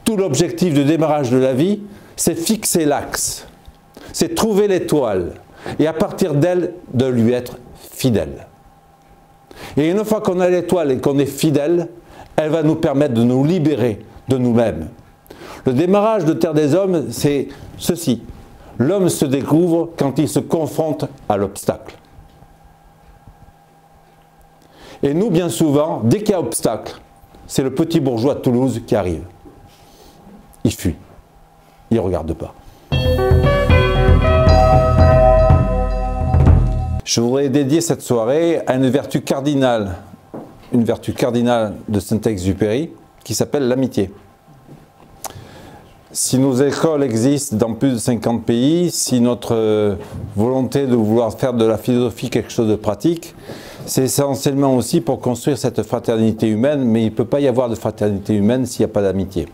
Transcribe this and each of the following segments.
tout l'objectif du démarrage de la vie, c'est fixer l'axe, c'est trouver l'étoile et à partir d'elle, de lui être fidèle. Et une fois qu'on a l'étoile et qu'on est fidèle, elle va nous permettre de nous libérer de nous-mêmes. Le démarrage de Terre des Hommes, c'est ceci. L'homme se découvre quand il se confronte à l'obstacle. Et nous, bien souvent, dès qu'il y a obstacle, c'est le petit bourgeois de Toulouse qui arrive. Il fuit. Il ne regarde pas. Je voudrais dédier cette soirée à une vertu cardinale de Saint-Exupéry, qui s'appelle l'amitié. Si nos écoles existent dans plus de 50 pays, si notre volonté de vouloir faire de la philosophie quelque chose de pratique, c'est essentiellement aussi pour construire cette fraternité humaine, mais il ne peut pas y avoir de fraternité humaine s'il n'y a pas d'amitié.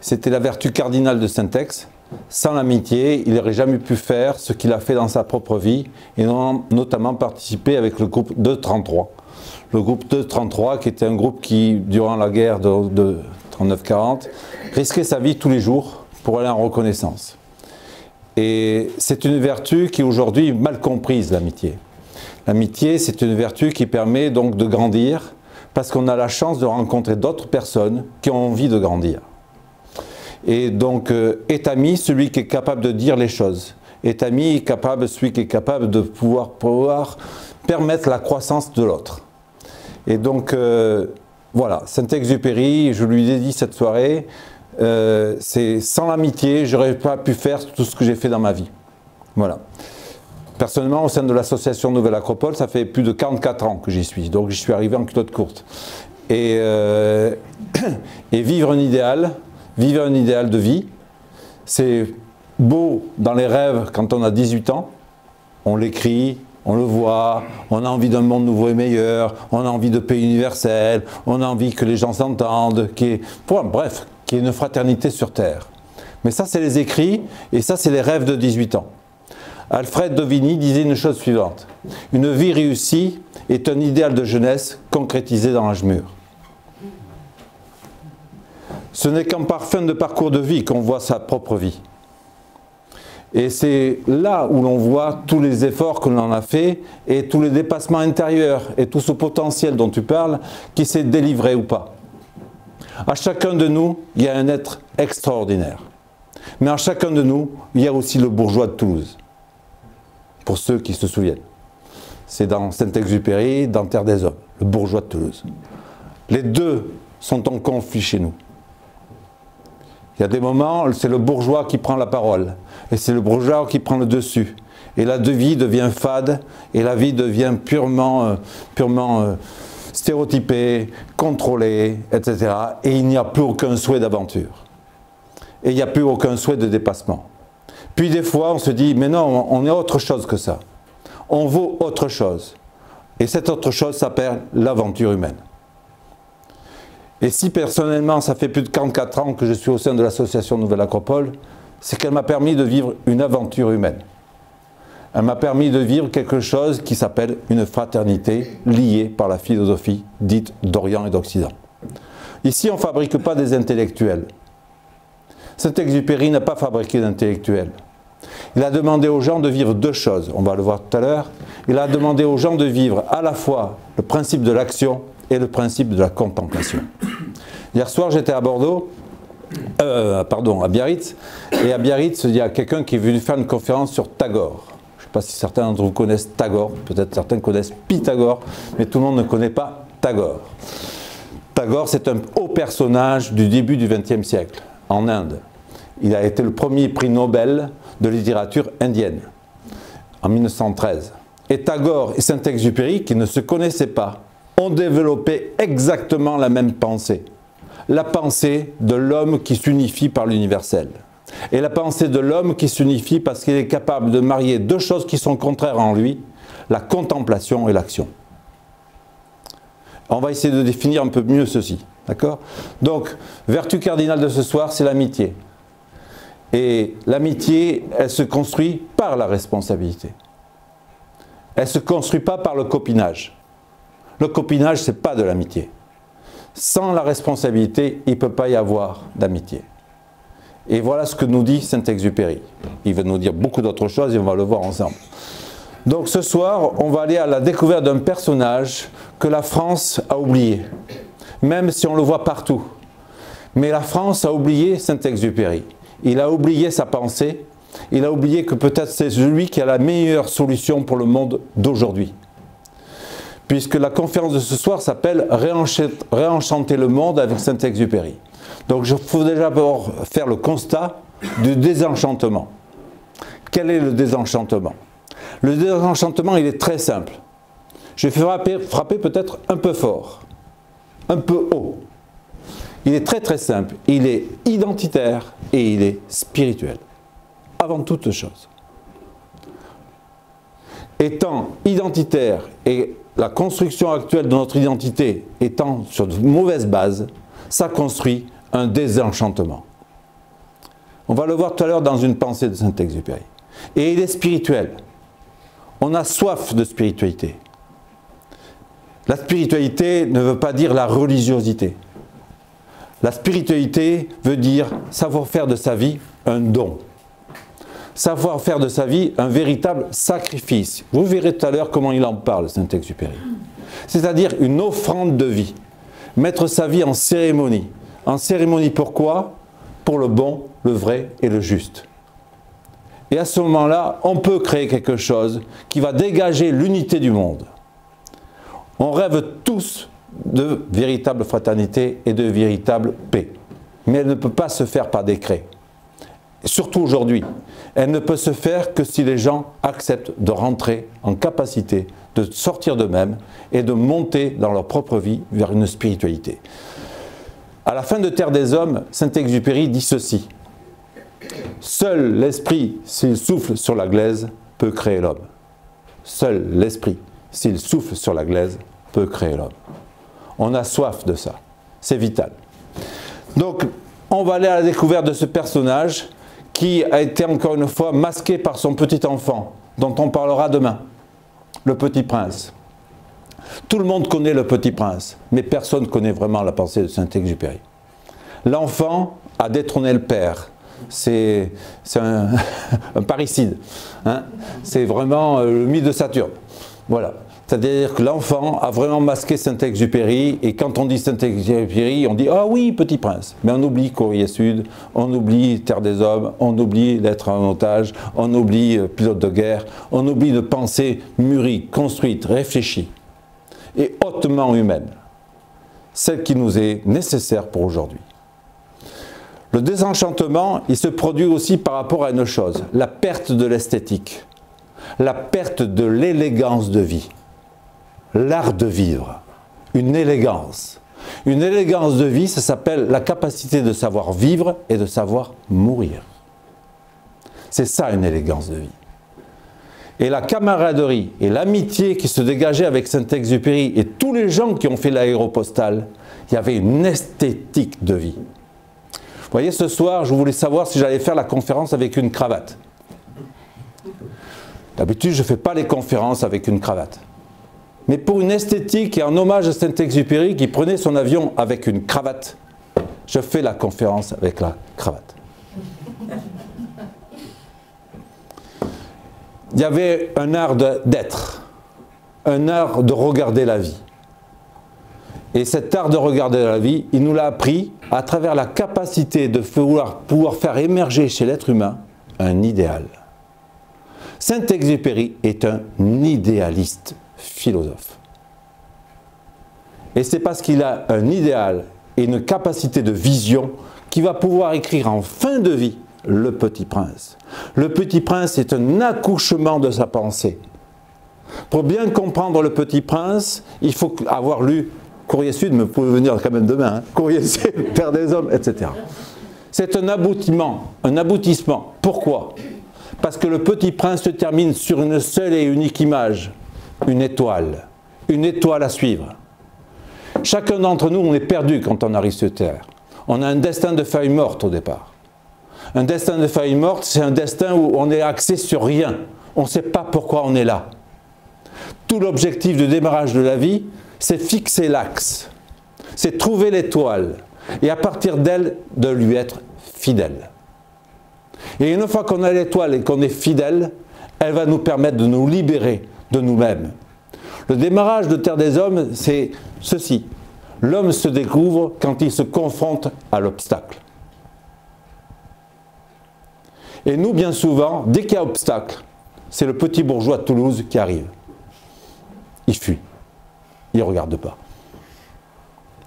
C'était la vertu cardinale de Saint-Ex. Sans l'amitié, il n'aurait jamais pu faire ce qu'il a fait dans sa propre vie, et notamment participer avec le groupe 233. Le groupe 233, qui était un groupe qui, durant la guerre de 39-40, risquait sa vie tous les jours pour aller en reconnaissance. Et c'est une vertu qui est aujourd'hui mal comprise, l'amitié. L'amitié, c'est une vertu qui permet donc de grandir, parce qu'on a la chance de rencontrer d'autres personnes qui ont envie de grandir. Et donc, est ami celui qui est capable de dire les choses. Est ami celui qui est capable de pouvoir permettre la croissance de l'autre. Et donc, voilà, Saint-Exupéry, je lui dédie cette soirée, c'est sans l'amitié, je n'aurais pas pu faire tout ce que j'ai fait dans ma vie. Voilà. Personnellement, au sein de l'association Nouvelle Acropole, ça fait plus de 44 ans que j'y suis, donc j'y suis arrivé en culotte courte. Et vivre un idéal de vie, c'est beau dans les rêves quand on a 18 ans, on l'écrit, on le voit, on a envie d'un monde nouveau et meilleur, on a envie de paix universelle, on a envie que les gens s'entendent, bref, qu'il y ait une fraternité sur Terre. Mais ça, c'est les écrits, et ça, c'est les rêves de 18 ans. Alfred de Vigny disait une chose suivante: une vie réussie est un idéal de jeunesse concrétisé dans l'âge mûr. Ce n'est qu'en fin de parcours de vie qu'on voit sa propre vie. Et c'est là où l'on voit tous les efforts que l'on a fait et tous les dépassements intérieurs et tout ce potentiel dont tu parles qui s'est délivré ou pas. À chacun de nous, il y a un être extraordinaire. Mais à chacun de nous, il y a aussi le bourgeois de Toulouse. Pour ceux qui se souviennent. C'est dans Saint-Exupéry, dans Terre des Hommes, le bourgeois de Toulouse. Les deux sont en conflit chez nous. Il y a des moments, c'est le bourgeois qui prend la parole, et c'est le bourgeois qui prend le dessus. Et la vie devient fade, et la vie devient purement stéréotypée, contrôlée, etc. Et il n'y a plus aucun souhait d'aventure. Et il n'y a plus aucun souhait de dépassement. Puis des fois, on se dit, mais non, on est autre chose que ça. On vaut autre chose. Et cette autre chose s'appelle l'aventure humaine. Et si personnellement, ça fait plus de 44 ans que je suis au sein de l'association Nouvelle Acropole, c'est qu'elle m'a permis de vivre une aventure humaine. Elle m'a permis de vivre quelque chose qui s'appelle une fraternité liée par la philosophie dite d'Orient et d'Occident. Ici, on ne fabrique pas des intellectuels. Saint-Exupéry n'a pas fabriqué d'intellectuels. Il a demandé aux gens de vivre deux choses, on va le voir tout à l'heure. Il a demandé aux gens de vivre à la fois le principe de l'action et le principe de la contemplation. Hier soir, j'étais à Bordeaux, à Biarritz, et à Biarritz, il y a quelqu'un qui est venu faire une conférence sur Tagore. Je ne sais pas si certains d'entre vous connaissent Tagore, peut-être certains connaissent Pythagore, mais tout le monde ne connaît pas Tagore. Tagore, c'est un haut personnage du début du XXe siècle, en Inde. Il a été le premier prix Nobel de littérature indienne, en 1913. Et Tagore et Saint-Exupéry, qui ne se connaissaient pas, ont développé exactement la même pensée. La pensée de l'homme qui s'unifie par l'universel. Et la pensée de l'homme qui s'unifie parce qu'il est capable de marier deux choses qui sont contraires en lui, la contemplation et l'action. On va essayer de définir un peu mieux ceci. D'accord? Donc, vertu cardinale de ce soir, c'est l'amitié. Et l'amitié, elle se construit par la responsabilité. Elle ne se construit pas par le copinage. Le copinage, ce n'est pas de l'amitié. Sans la responsabilité, il ne peut pas y avoir d'amitié. Et voilà ce que nous dit Saint-Exupéry. Il va nous dire beaucoup d'autres choses et on va le voir ensemble. Donc ce soir, on va aller à la découverte d'un personnage que la France a oublié, même si on le voit partout. Mais la France a oublié Saint-Exupéry. Il a oublié sa pensée, il a oublié que peut-être c'est lui qui a la meilleure solution pour le monde d'aujourd'hui. Puisque la conférence de ce soir s'appelle « Réenchanter le monde avec Saint-Exupéry ». Donc il faut déjà faire le constat du désenchantement. Quel est le désenchantement? Le désenchantement, il est très simple. Je vais frapper peut-être un peu fort, un peu haut. Il est très très simple. Il est identitaire et il est spirituel. Avant toute chose. Étant identitaire et la construction actuelle de notre identité étant sur de mauvaises bases, ça construit un désenchantement. On va le voir tout à l'heure dans une pensée de Saint-Exupéry. Et il est spirituel. On a soif de spiritualité. La spiritualité ne veut pas dire la religiosité. La spiritualité veut dire savoir faire de sa vie un don. Savoir faire de sa vie un véritable sacrifice. Vous verrez tout à l'heure comment il en parle, Saint-Exupéry. C'est-à-dire une offrande de vie. Mettre sa vie en cérémonie. En cérémonie pourquoi? Pour le bon, le vrai et le juste. Et à ce moment-là, on peut créer quelque chose qui va dégager l'unité du monde. On rêve tous de véritable fraternité et de véritable paix. Mais elle ne peut pas se faire par décret. Surtout aujourd'hui, elle ne peut se faire que si les gens acceptent de rentrer en capacité de sortir d'eux-mêmes et de monter dans leur propre vie vers une spiritualité. À la fin de Terre des Hommes, Saint-Exupéry dit ceci: « Seul l'esprit, s'il souffle sur la glaise, peut créer l'homme. Seul l'esprit, s'il souffle sur la glaise, peut créer l'homme. » On a soif de ça, c'est vital. Donc, on va aller à la découverte de ce personnage qui a été encore une fois masqué par son petit enfant, dont on parlera demain, le Petit Prince. Tout le monde connaît le Petit Prince, mais personne ne connaît vraiment la pensée de Saint-Exupéry. L'enfant a détrôné le père. C'est un parricide. Hein? C'est vraiment le mythe de Saturne. Voilà. C'est-à-dire que l'enfant a vraiment masqué Saint-Exupéry, et quand on dit Saint-Exupéry, on dit « Ah oui, Petit Prince ». Mais on oublie Courrier Sud, on oublie Terre des Hommes, on oublie l'être en otage, on oublie Pilote de guerre, on oublie de pensée mûrie, construite, réfléchie et hautement humaine, celle qui nous est nécessaire pour aujourd'hui. Le désenchantement, il se produit aussi par rapport à une chose, la perte de l'esthétique, la perte de l'élégance de vie. L'art de vivre, une élégance. Une élégance de vie, ça s'appelle la capacité de savoir vivre et de savoir mourir. C'est ça une élégance de vie. Et la camaraderie et l'amitié qui se dégageait avec Saint-Exupéry et tous les gens qui ont fait l'aéropostale, il y avait une esthétique de vie. Vous voyez, ce soir, je voulais savoir si j'allais faire la conférence avec une cravate. D'habitude, je ne fais pas les conférences avec une cravate. Mais pour une esthétique et en hommage à Saint-Exupéry qui prenait son avion avec une cravate, je fais la conférence avec la cravate. Il y avait un art d'être, un art de regarder la vie. Et cet art de regarder la vie, il nous l'a appris à travers la capacité de pouvoir faire émerger chez l'être humain un idéal. Saint-Exupéry est un idéaliste philosophe. Et c'est parce qu'il a un idéal et une capacité de vision qu'il va pouvoir écrire en fin de vie Le Petit Prince. Le Petit Prince est un accouchement de sa pensée. Pour bien comprendre Le Petit Prince, il faut avoir lu Courrier Sud, mais vous pouvez venir quand même demain, hein, Courrier Sud, Terre des Hommes, etc. C'est un aboutissement. Pourquoi? Parce que Le Petit Prince se termine sur une seule et unique image, une étoile à suivre. Chacun d'entre nous, on est perdu quand on arrive sur Terre. On a un destin de feuille morte au départ. Un destin de feuille morte, c'est un destin où on est axé sur rien. On ne sait pas pourquoi on est là. Tout l'objectif de démarrage de la vie, c'est fixer l'axe. c'est trouver l'étoile et à partir d'elle, de lui être fidèle. Et une fois qu'on a l'étoile et qu'on est fidèle, elle va nous permettre de nous libérer de nous-mêmes. Le démarrage de Terre des Hommes, c'est ceci. L'homme se découvre quand il se confronte à l'obstacle. Et nous, bien souvent, dès qu'il y a obstacle, c'est le petit bourgeois de Toulouse qui arrive. Il fuit. Il ne regarde pas.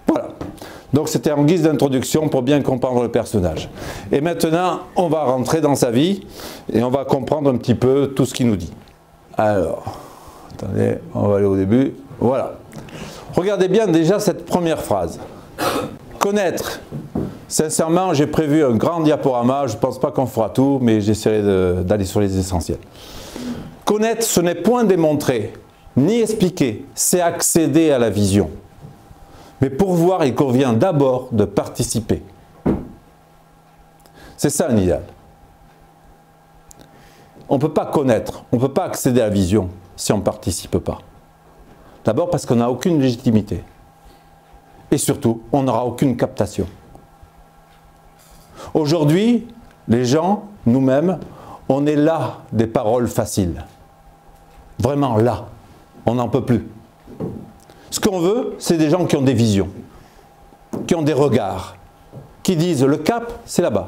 Voilà. Donc c'était en guise d'introduction pour bien comprendre le personnage. Et maintenant, on va rentrer dans sa vie et on va comprendre un petit peu tout ce qu'il nous dit. Alors, attendez, on va aller au début. Voilà. Regardez bien déjà cette première phrase. Connaître. Sincèrement, j'ai prévu un grand diaporama. Je ne pense pas qu'on fera tout, mais j'essaierai d'aller sur les essentiels. Connaître, ce n'est point démontrer, ni expliquer, c'est accéder à la vision. Mais pour voir, il convient d'abord de participer. C'est ça un idéal. On ne peut pas connaître, on ne peut pas accéder à la vision si on ne participe pas. D'abord parce qu'on n'a aucune légitimité. Et surtout, on n'aura aucune captation. Aujourd'hui, les gens, nous-mêmes, on est là des paroles faciles. Vraiment là. On n'en peut plus. Ce qu'on veut, c'est des gens qui ont des visions, qui ont des regards, qui disent le cap, c'est là-bas.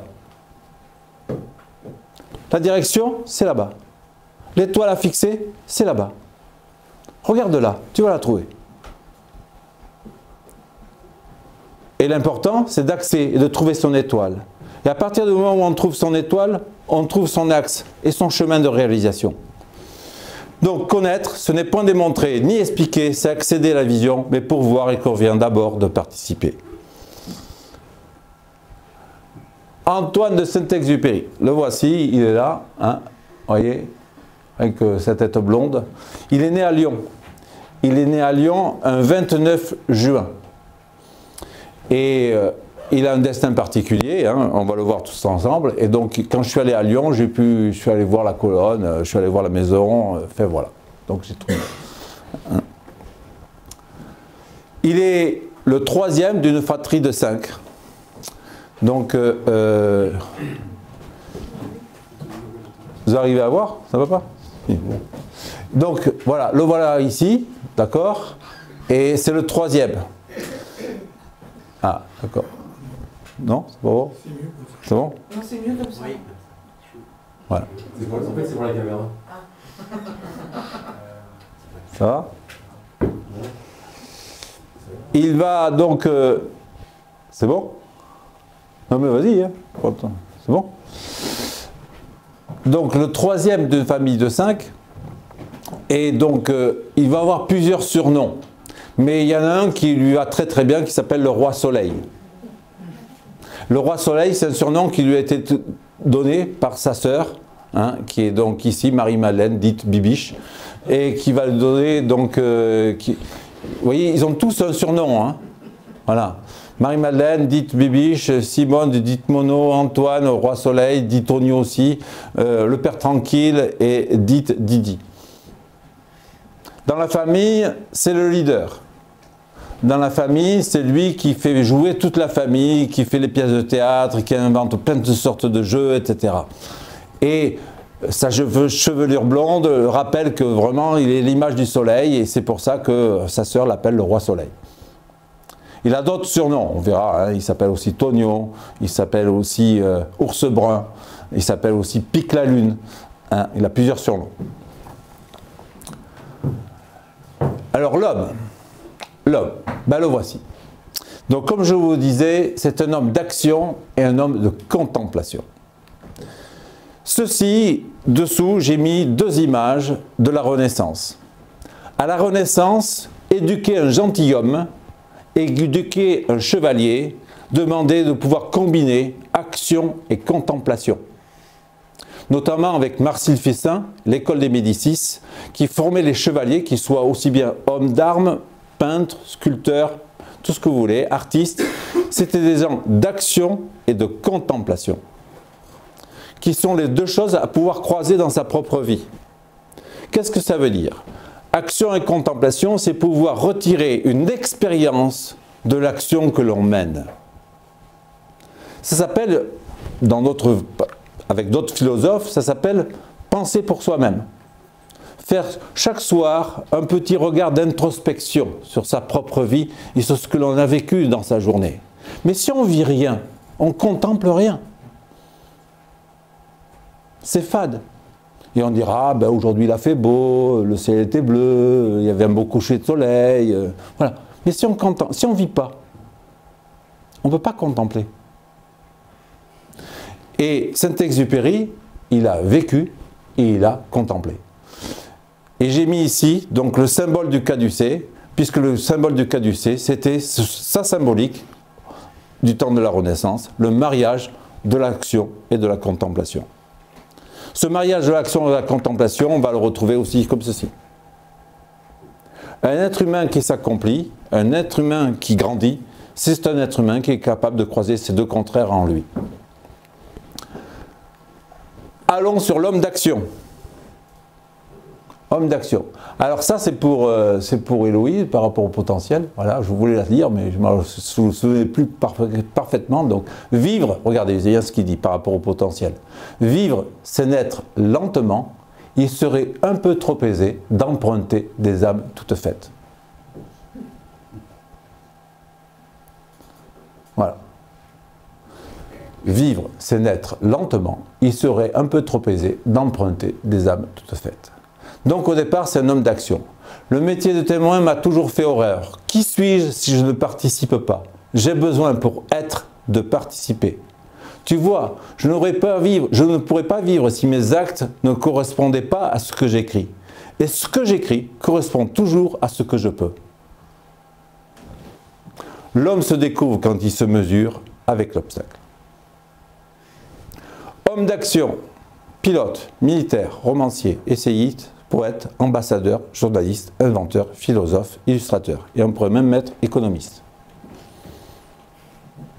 La direction, c'est là-bas. L'étoile à fixer, c'est là-bas. Regarde là, tu vas la trouver. Et l'important, c'est d'axer et de trouver son étoile. Et à partir du moment où on trouve son étoile, on trouve son axe et son chemin de réalisation. Donc connaître, ce n'est point démontrer ni expliquer, c'est accéder à la vision, mais pour voir, il convient d'abord de participer. Antoine de Saint-Exupéry, le voici, il est là, hein, voyez, avec sa tête blonde. Il est né à Lyon. Il est né à Lyon un 29 juin. Et il a un destin particulier, hein, on va le voir tous ensemble. Et donc, quand je suis allé à Lyon, je suis allé voir la colonne, je suis allé voir la maison, enfin voilà. Donc j'ai trouvé. Hein. Il est le troisième d'une fratrie de 5. Donc, vous arrivez à voir? Ça va pas? Donc, voilà, le voilà ici, d'accord? Et c'est le troisième. Ah, d'accord. Non, c'est pas bon? C'est bon? Non, c'est mieux comme ça. Oui. Voilà. En fait, c'est pour la caméra. Ça va? Il va donc... c'est bon? Non mais vas-y, hein. C'est bon? Donc le troisième d'une famille de 5. Et donc il va avoir plusieurs surnoms. Mais il y en a un qui lui va très très bien, qui s'appelle le Roi Soleil. Le Roi Soleil, c'est un surnom qui lui a été donné par sa sœur, hein, qui est donc ici, Marie-Madeleine, dite Bibiche, et qui va le donner donc... vous voyez, ils ont tous un surnom, hein. Voilà. Marie-Madeleine, dite Bibiche, Simone, dite Mono, Antoine, Roi Soleil, dit Tonio aussi, le Père Tranquille et dite Didi. Dans la famille, c'est le leader. Dans la famille, c'est lui qui fait jouer toute la famille, qui fait les pièces de théâtre, qui invente plein de sortes de jeux, etc. Et sa chevelure blonde rappelle que vraiment il est l'image du soleil et c'est pour ça que sa sœur l'appelle le Roi Soleil. Il a d'autres surnoms, on verra, hein. Il s'appelle aussi Tonio, il s'appelle aussi Ours Brun, il s'appelle aussi Pique la Lune, hein. Il a plusieurs surnoms. Alors l'homme, ben le voici. Donc comme je vous disais, c'est un homme d'action et un homme de contemplation. Ceci, dessous, j'ai mis 2 images de la Renaissance. À la Renaissance, éduquer un gentilhomme, éduquer un chevalier, demandait de pouvoir combiner action et contemplation. Notamment avec Marcille Fessin, l'école des Médicis, qui formait les chevaliers, qui soient aussi bien hommes d'armes, peintres, sculpteurs, tout ce que vous voulez, artistes. C'était des gens d'action et de contemplation, qui sont les 2 choses à pouvoir croiser dans sa propre vie. Qu'est-ce que ça veut dire? Action et contemplation, c'est pouvoir retirer une expérience de l'action que l'on mène. Ça s'appelle, avec d'autres philosophes, ça s'appelle penser pour soi-même. Faire chaque soir un petit regard d'introspection sur sa propre vie et sur ce que l'on a vécu dans sa journée. Mais si on ne vit rien, on ne contemple rien. C'est fade. Et on dira, ben aujourd'hui il a fait beau, le ciel était bleu, il y avait un beau coucher de soleil. Voilà. Mais si on ne vit pas, on ne peut pas contempler. Et Saint-Exupéry, il a vécu et il a contemplé. Et j'ai mis ici donc le symbole du caducée, puisque le symbole du caducée, c'était sa symbolique du temps de la Renaissance, le mariage de l'action et de la contemplation. Ce mariage de l'action et de la contemplation, on va le retrouver aussi comme ceci. Un être humain qui s'accomplit, un être humain qui grandit, c'est un être humain qui est capable de croiser ces deux contraires en lui. Allons sur l'homme d'action. Homme d'action. Alors ça, c'est pour Héloïse par rapport au potentiel. Voilà, je voulais la lire, mais je ne me souvenais plus parfaitement. Donc, vivre, regardez, vous voyez ce qu'il dit par rapport au potentiel. Vivre, c'est naître lentement. Il serait un peu trop aisé d'emprunter des âmes toutes faites. Voilà. Vivre, c'est naître lentement. Il serait un peu trop aisé d'emprunter des âmes toutes faites. Donc au départ, c'est un homme d'action. Le métier de témoin m'a toujours fait horreur. Qui suis-je si je ne participe pas? J'ai besoin pour être de participer. Tu vois, je ne pourrais pas vivre si mes actes ne correspondaient pas à ce que j'écris. Et ce que j'écris correspond toujours à ce que je peux. L'homme se découvre quand il se mesure avec l'obstacle. Homme d'action, pilote, militaire, romancier, essayiste, poète, ambassadeur, journaliste, inventeur, philosophe, illustrateur. Et on pourrait même mettre économiste.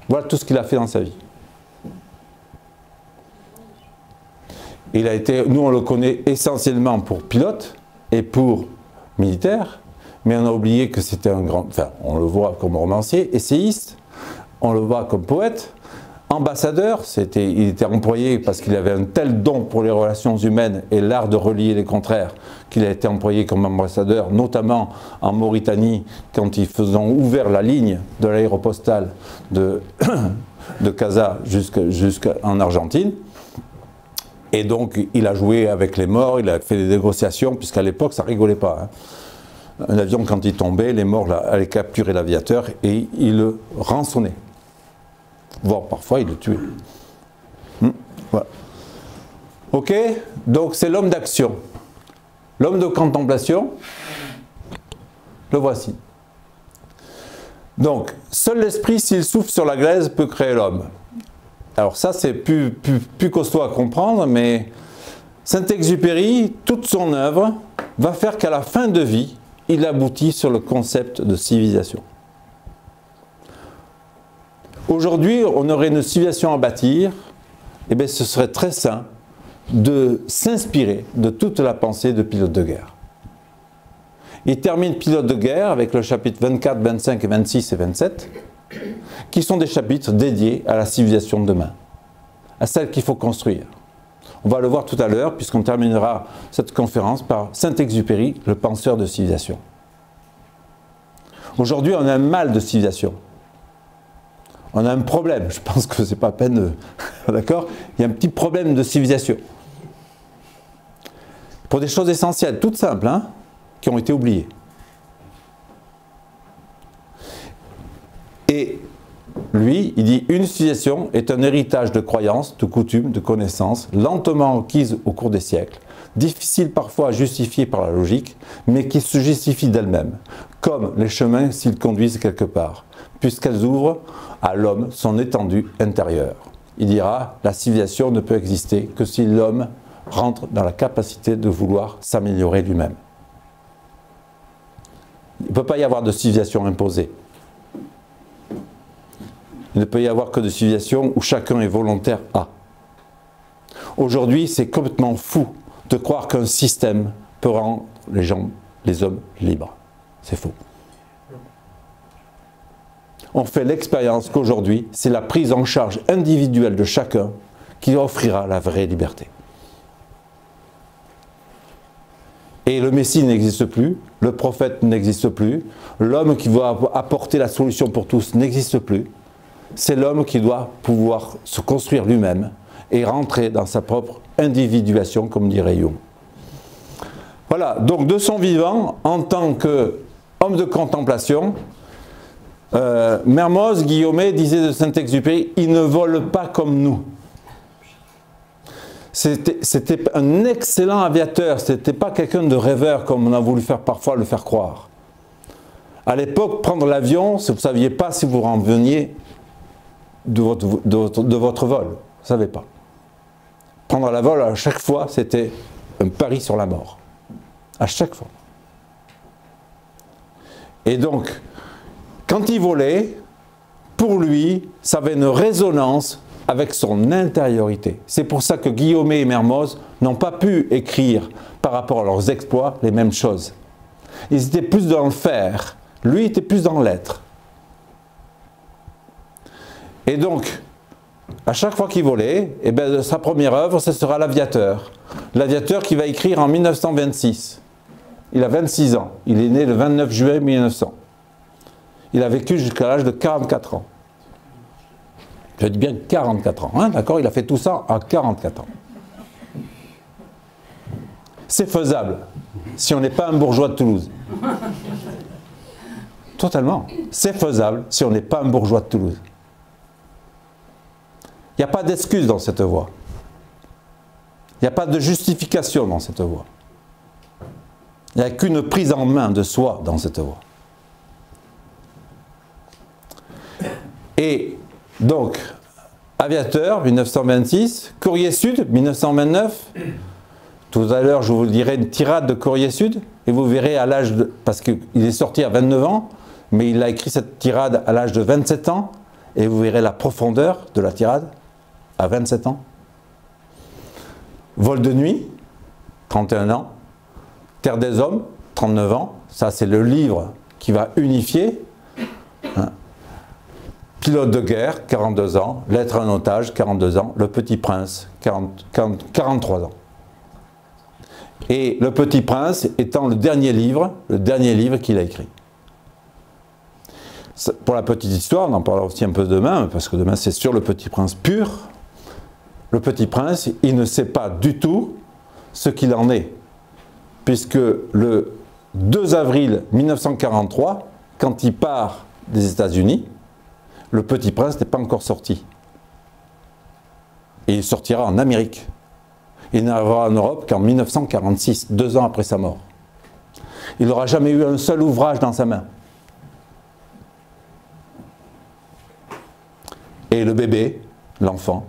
Voilà tout ce qu'il a fait dans sa vie. Il a été, nous on le connaît essentiellement pour pilote et pour militaire, mais on a oublié que c'était un grand, enfin on le voit comme romancier, essayiste, on le voit comme poète, ambassadeur, il était employé parce qu'il avait un tel don pour les relations humaines et l'art de relier les contraires qu'il a été employé comme ambassadeur, notamment en Mauritanie, quand ils ont ouvert la ligne de l'aéropostale de Casa jusqu'en Argentine. Et donc il a joué avec les morts, il a fait des négociations, puisqu'à l'époque ça rigolait pas. Hein. Un avion quand il tombait, les morts allaient capturer l'aviateur et il le rançonnait. Voire parfois il le tuait. Voilà. Ok, donc c'est l'homme d'action. L'homme de contemplation, le voici. Donc, seul l'esprit, s'il souffle sur la glaise, peut créer l'homme. Alors ça, c'est plus costaud à comprendre, mais Saint-Exupéry, toute son œuvre, va faire qu'à la fin de vie, il aboutit sur le concept de civilisation. Aujourd'hui, on aurait une civilisation à bâtir, et bien ce serait très sain de s'inspirer de toute la pensée de Pilote de guerre. Il termine Pilote de guerre avec le chapitre 24, 25, 26 et 27, qui sont des chapitres dédiés à la civilisation de demain, à celle qu'il faut construire. On va le voir tout à l'heure, puisqu'on terminera cette conférence par Saint-Exupéry, le penseur de civilisation. Aujourd'hui, on a un mal de civilisation. On a un problème, je pense que c'est pas à peine de... D'accord? Il y a un petit problème de civilisation. Pour des choses essentielles, toutes simples, hein, qui ont été oubliées. Et lui, il dit, une civilisation est un héritage de croyances, de coutumes, de connaissances, lentement acquises au cours des siècles, difficile parfois à justifier par la logique, mais qui se justifient d'elles-mêmes, comme les chemins s'ils conduisent quelque part, puisqu'elles ouvrent à l'homme son étendue intérieure. Il dira, la civilisation ne peut exister que si l'homme rentre dans la capacité de vouloir s'améliorer lui-même. Il ne peut pas y avoir de civilisation imposée. Il ne peut y avoir que de civilisation où chacun est volontaire à. Aujourd'hui, c'est complètement fou de croire qu'un système peut rendre les hommes libres. C'est faux. on fait l'expérience qu'aujourd'hui, c'est la prise en charge individuelle de chacun qui offrira la vraie liberté. Et le Messie n'existe plus, le prophète n'existe plus, l'homme qui va apporter la solution pour tous n'existe plus. C'est l'homme qui doit pouvoir se construire lui-même et rentrer dans sa propre individuation, comme dirait Jung. Voilà, donc de son vivant, en tant qu'homme de contemplation, Mermoz, Guillaumet disait de Saint-Exupéry, il ne vole pas comme nous. C'était un excellent aviateur, c'était pas quelqu'un de rêveur comme on a voulu faire parfois le faire croire. À l'époque, prendre l'avion, vous ne saviez pas si vous reveniez de votre vol, vous ne savez pas. Prendre la vol à chaque fois, c'était un pari sur la mort. À chaque fois. Et donc, quand il volait, pour lui, ça avait une résonance avec son intériorité. C'est pour ça que Guillaumet et Mermoz n'ont pas pu écrire par rapport à leurs exploits les mêmes choses. Ils étaient plus dans le faire, lui était plus dans l'être. Et donc, à chaque fois qu'il volait, eh bien, sa première œuvre, ce sera L'Aviateur. L'Aviateur qui va écrire en 1926. Il a 26 ans. Il est né le 29 juillet 1900. Il a vécu jusqu'à l'âge de 44 ans. Je dis bien 44 ans, hein, d'accord? Il a fait tout ça à 44 ans. C'est faisable, si on n'est pas un bourgeois de Toulouse. Totalement. C'est faisable, si on n'est pas un bourgeois de Toulouse. Il n'y a pas d'excuse dans cette voie. Il n'y a pas de justification dans cette voie. Il n'y a qu'une prise en main de soi dans cette voie. Et donc, Aviateur, 1926, Courrier Sud, 1929. Tout à l'heure, je vous dirai une tirade de Courrier Sud, et vous verrez à l'âge de... Parce qu'il est sorti à 29 ans, mais il a écrit cette tirade à l'âge de 27 ans, et vous verrez la profondeur de la tirade à 27 ans. Vol de nuit, 31 ans. Terre des hommes, 39 ans. Ça, c'est le livre qui va unifier. Hein. Pilote de guerre, 42 ans. Lettre à un otage, 42 ans. Le Petit Prince, 43 ans. Et Le Petit Prince étant le dernier livre qu'il a écrit. Pour la petite histoire, on en parlera aussi un peu demain, parce que demain c'est sur Le Petit Prince pur. Le Petit Prince, il ne sait pas du tout ce qu'il en est. Puisque le 2 avril 1943, quand il part des États-Unis, Le Petit Prince n'est pas encore sorti. Et il sortira en Amérique. Il n'arrivera en Europe qu'en 1946, 2 ans après sa mort. Il n'aura jamais eu un seul ouvrage dans sa main. Et le bébé, l'enfant,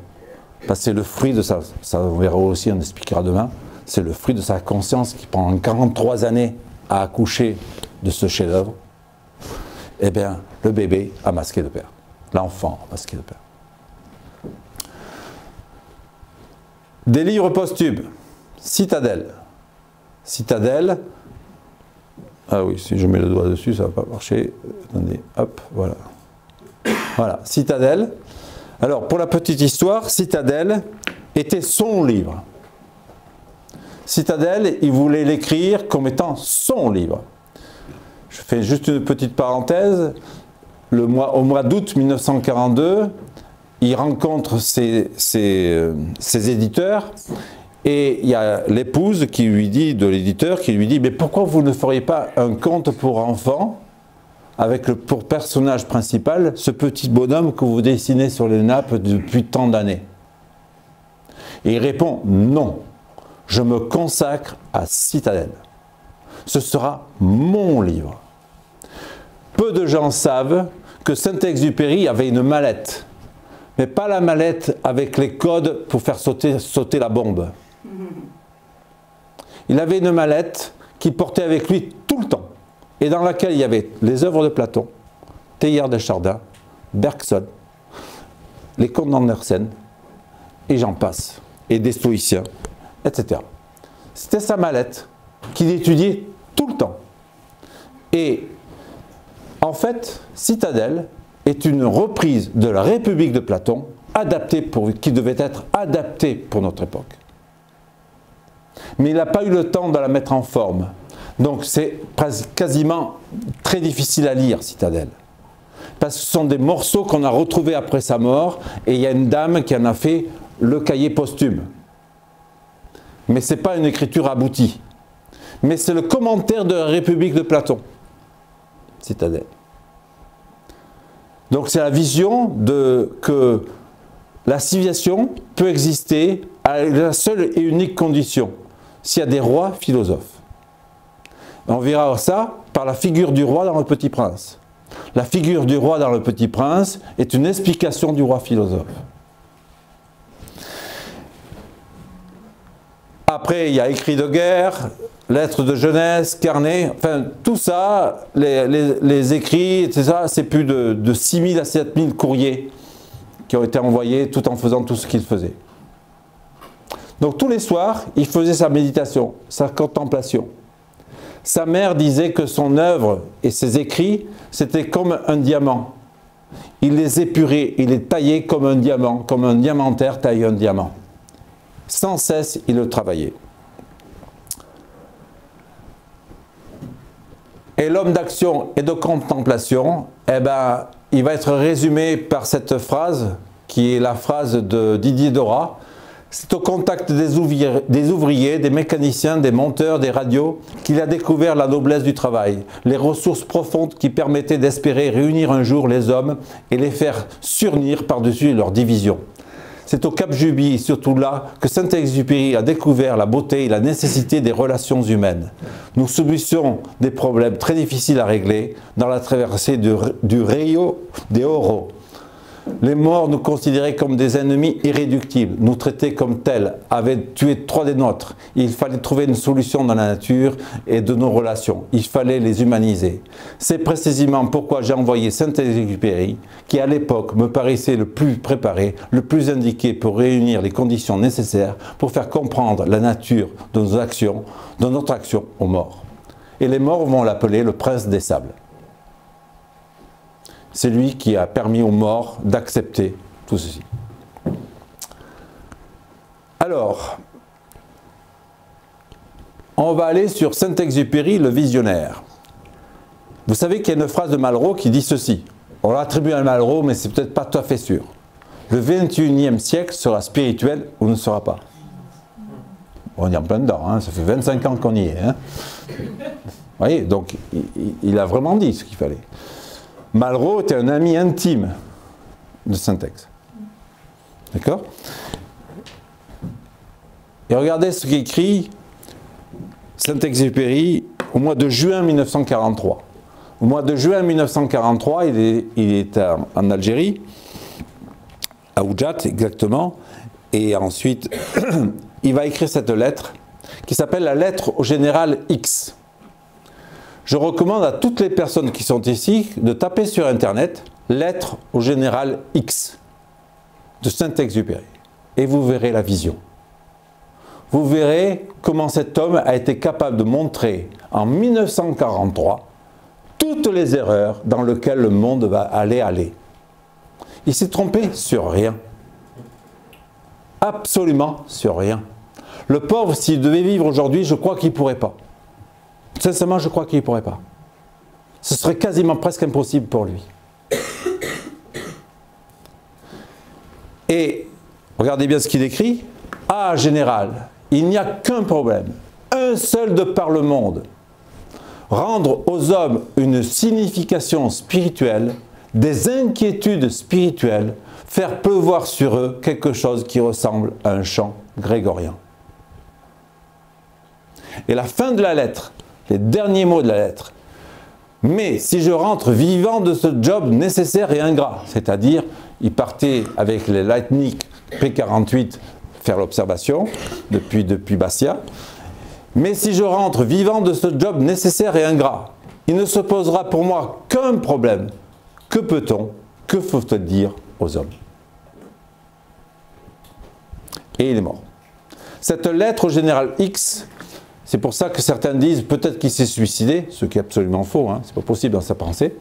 c'est le fruit de ça on verra aussi, on expliquera demain, c'est le fruit de sa conscience qui pendant 43 années a accouché de ce chef-d'œuvre. Eh bien, le bébé a masqué le père. L'enfant a masqué le père. Des livres posthumes. Citadelle. Citadelle. Ah oui, si je mets le doigt dessus, ça ne va pas marcher. Attendez, hop, voilà. Voilà, Citadelle. Alors, pour la petite histoire, Citadelle était son livre. Citadelle, il voulait l'écrire comme étant son livre. Je fais juste une petite parenthèse. Au mois d'août 1942, il rencontre ses éditeurs et il y a l'épouse qui lui dit, de l'éditeur, qui lui dit « Mais pourquoi vous ne feriez pas un conte pour enfants avec pour personnage principal ce petit bonhomme que vous dessinez sur les nappes depuis tant d'années ?» Et il répond « Non, je me consacre à Citadelle. Ce sera mon livre. » Peu de gens savent que Saint-Exupéry avait une mallette, mais pas la mallette avec les codes pour faire sauter la bombe. Il avait une mallette qu'il portait avec lui tout le temps, et dans laquelle il y avait les œuvres de Platon, Teilhard de Chardin, Bergson, les contes d'Andersen, et j'en passe, et des stoïciens, etc. C'était sa mallette qu'il étudiait tout le temps. Et en fait, Citadelle, est une reprise de la République de Platon, qui devait être adaptée pour notre époque. Mais il n'a pas eu le temps de la mettre en forme. Donc c'est quasiment très difficile à lire, Citadelle. Parce que ce sont des morceaux qu'on a retrouvés après sa mort, et il y a une dame qui en a fait le cahier posthume. Mais ce n'est pas une écriture aboutie. Mais c'est le commentaire de la République de Platon, Citadelle. Donc c'est la vision que la civilisation peut exister à la seule et unique condition, s'il y a des rois philosophes. On verra ça par la figure du roi dans le Petit Prince. La figure du roi dans le Petit Prince est une explication du roi philosophe. Après, il y a écrits de guerre, lettres de jeunesse, carnets, enfin tout ça, les écrits, etc., c'est plus de 6 000 à 7 000 courriers qui ont été envoyés tout en faisant tout ce qu'il faisait. Donc tous les soirs, il faisait sa méditation, sa contemplation. Sa mère disait que son œuvre et ses écrits, c'était comme un diamant. Il les épurait, il les taillait comme un diamantaire taille un diamant. Sans cesse, il le travaillait. Et l'homme d'action et de contemplation, eh ben, il va être résumé par cette phrase, qui est la phrase de Didier Dora. C'est au contact des ouvriers, des mécaniciens, des monteurs, des radios qu'il a découvert la noblesse du travail, les ressources profondes qui permettaient d'espérer réunir un jour les hommes et les faire s'unir par-dessus leurs divisions. C'est au Cap Juby, et surtout là, que Saint-Exupéry a découvert la beauté et la nécessité des relations humaines. Nous subissons des problèmes très difficiles à régler dans la traversée du Rio de Oro. Les morts nous considéraient comme des ennemis irréductibles, nous traitaient comme tels, avaient tué 3 des nôtres. Il fallait trouver une solution dans la nature et de nos relations. Il fallait les humaniser. C'est précisément pourquoi j'ai envoyé Saint-Exupéry, qui à l'époque me paraissait le plus préparé, le plus indiqué pour réunir les conditions nécessaires pour faire comprendre la nature de nos actions, de notre action aux morts. Et les morts vont l'appeler le prince des sables. C'est lui qui a permis aux morts d'accepter tout ceci. Alors, on va aller sur Saint-Exupéry, le visionnaire. Vous savez qu'il y a une phrase de Malraux qui dit ceci. On l'attribue à Malraux, mais c'est peut-être pas tout à fait sûr. Le 21e siècle sera spirituel ou ne sera pas. On est en plein dedans, hein, ça fait 25 ans qu'on y est. Hein. Vous voyez, donc il a vraiment dit ce qu'il fallait. Malraux était un ami intime de Saint-Ex. D'accord? Et regardez ce qu'écrit Saint-Exupéry au mois de juin 1943. Au mois de juin 1943, il est en Algérie, à Oujat exactement, et ensuite il va écrire cette lettre qui s'appelle la lettre au général X. Je recommande à toutes les personnes qui sont ici de taper sur internet lettre au général X de Saint-Exupéry et vous verrez la vision. Vous verrez comment cet homme a été capable de montrer en 1943 toutes les erreurs dans lesquelles le monde va aller. Il s'est trompé sur rien. Absolument sur rien. Le pauvre, s'il devait vivre aujourd'hui, je crois qu'il ne pourrait pas. Sincèrement, je crois qu'il ne pourrait pas. Ce serait quasiment presque impossible pour lui. Et regardez bien ce qu'il écrit. Ah, général, il n'y a qu'un problème, un seul de par le monde. Rendre aux hommes une signification spirituelle, des inquiétudes spirituelles, faire pleuvoir sur eux quelque chose qui ressemble à un chant grégorien. Et la fin de la lettre, les derniers mots de la lettre. Mais si je rentre vivant de ce job nécessaire et ingrat, c'est-à-dire, il partait avec les Lightning P-48 faire l'observation depuis Bastia, mais si je rentre vivant de ce job nécessaire et ingrat, il ne se posera pour moi qu'un problème. Que peut-on, que faut-il dire aux hommes? Et il est mort. Cette lettre au général X, c'est pour ça que certains disent peut-être qu'il s'est suicidé, ce qui est absolument faux, hein, c'est pas possible dans sa pensée.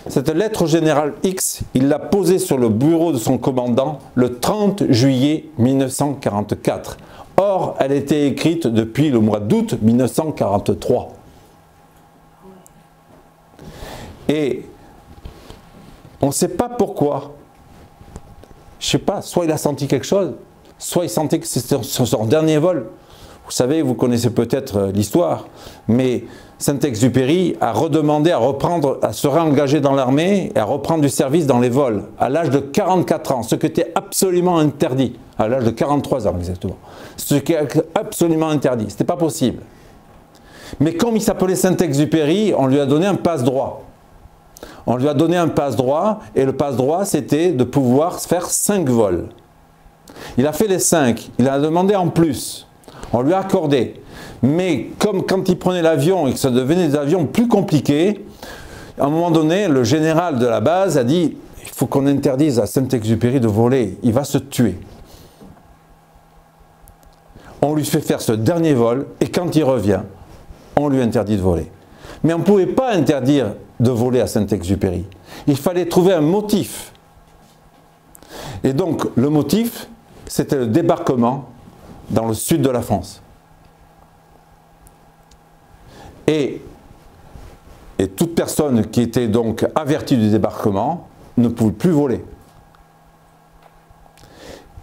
Cette lettre au général X, il l'a posée sur le bureau de son commandant le 30 juillet 1944. Or, elle était écrite depuis le mois d'août 1943. Et on ne sait pas pourquoi. Je ne sais pas, soit il a senti quelque chose, soit il sentait que c'était son dernier vol. Vous savez, vous connaissez peut-être l'histoire, mais Saint-Exupéry a redemandé à se réengager dans l'armée et à reprendre du service dans les vols à l'âge de 44 ans, ce qui était absolument interdit, à l'âge de 43 ans exactement, ce qui est absolument interdit, ce n'était pas possible. Mais comme il s'appelait Saint-Exupéry, on lui a donné un passe-droit. On lui a donné un passe-droit et le passe-droit c'était de pouvoir faire 5 vols. Il a fait les 5, il a demandé en plus, on lui a accordé. Mais comme quand il prenait l'avion et que ça devenait des avions plus compliqués, à un moment donné, le général de la base a dit « il faut qu'on interdise à Saint-Exupéry de voler, il va se tuer ». On lui fait faire ce dernier vol et quand il revient, on lui interdit de voler. Mais on ne pouvait pas interdire de voler à Saint-Exupéry. Il fallait trouver un motif. Et donc, le motif, c'était le débarquement dans le sud de la France. Et toute personne qui était donc avertie du débarquement ne pouvait plus voler.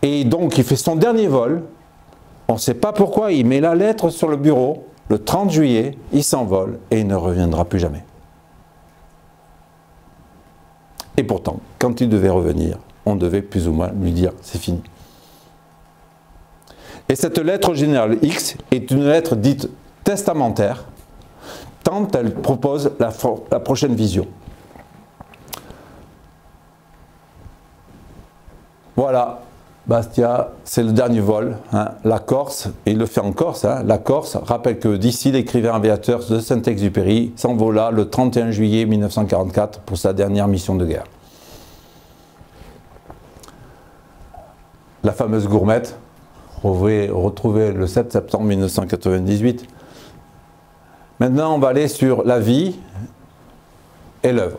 Et donc, il fait son dernier vol. On ne sait pas pourquoi, il met la lettre sur le bureau. Le 30 juillet, il s'envole et il ne reviendra plus jamais. Et pourtant, quand il devait revenir, on devait plus ou moins lui dire « c'est fini ». Et cette lettre au général X est une lettre dite testamentaire, tant elle propose la prochaine vision. Voilà, Bastia, c'est le dernier vol, hein, la Corse, et il le fait en Corse, hein, la Corse rappelle que d'ici l'écrivain aviateur de Saint-Exupéry s'envola le 31 juillet 1944 pour sa dernière mission de guerre. La fameuse gourmette, retrouvée le 7 septembre 1998. Maintenant, on va aller sur la vie et l'œuvre.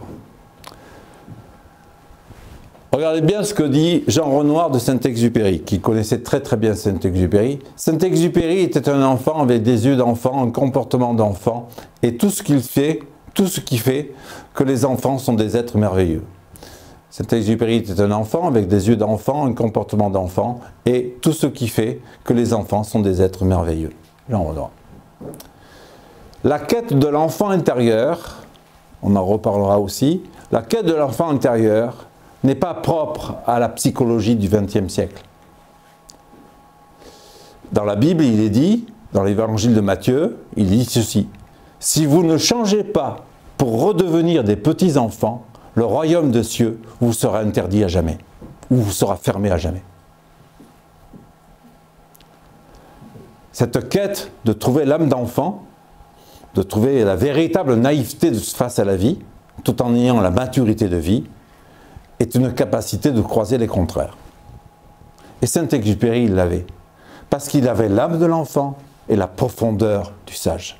Regardez bien ce que dit Jean Renoir de Saint-Exupéry, qui connaissait très très bien Saint-Exupéry. Saint-Exupéry était un enfant avec des yeux d'enfant, un comportement d'enfant, et tout ce qu'il fait, tout ce qui fait que les enfants sont des êtres merveilleux. Saint-Exupéry était un enfant avec des yeux d'enfant, un comportement d'enfant, et tout ce qui fait que les enfants sont des êtres merveilleux. Jean Renoir. La quête de l'enfant intérieur, on en reparlera aussi, la quête de l'enfant intérieur n'est pas propre à la psychologie du XXe siècle. Dans la Bible, il est dit, dans l'évangile de Matthieu, il dit ceci: « Si vous ne changez pas pour redevenir des petits-enfants, le royaume de cieux vous sera interdit à jamais, ou vous sera fermé à jamais. » Cette quête de trouver l'âme d'enfant, de trouver la véritable naïveté face à la vie, tout en ayant la maturité de vie, est une capacité de croiser les contraires. Et Saint-Exupéry, il l'avait, parce qu'il avait l'âme de l'enfant et la profondeur du sage.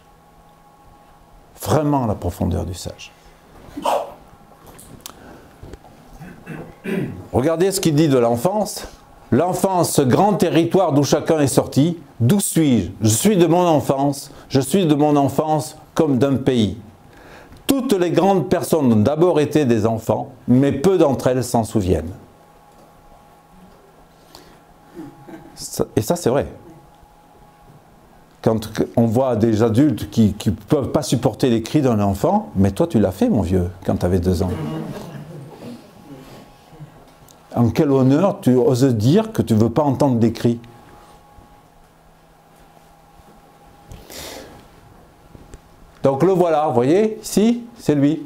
Vraiment la profondeur du sage. Regardez ce qu'il dit de l'enfance. L'enfance, ce grand territoire d'où chacun est sorti, d'où suis-je? Je suis de mon enfance, je suis de mon enfance comme d'un pays. Toutes les grandes personnes ont d'abord été des enfants, mais peu d'entre elles s'en souviennent. Et ça, c'est vrai. Quand on voit des adultes qui ne peuvent pas supporter les cris d'un enfant, mais toi, tu l'as fait, mon vieux, quand tu avais 2 ans. En quel honneur tu oses dire que tu ne veux pas entendre des cris? Donc le voilà, vous voyez, ici, c'est lui.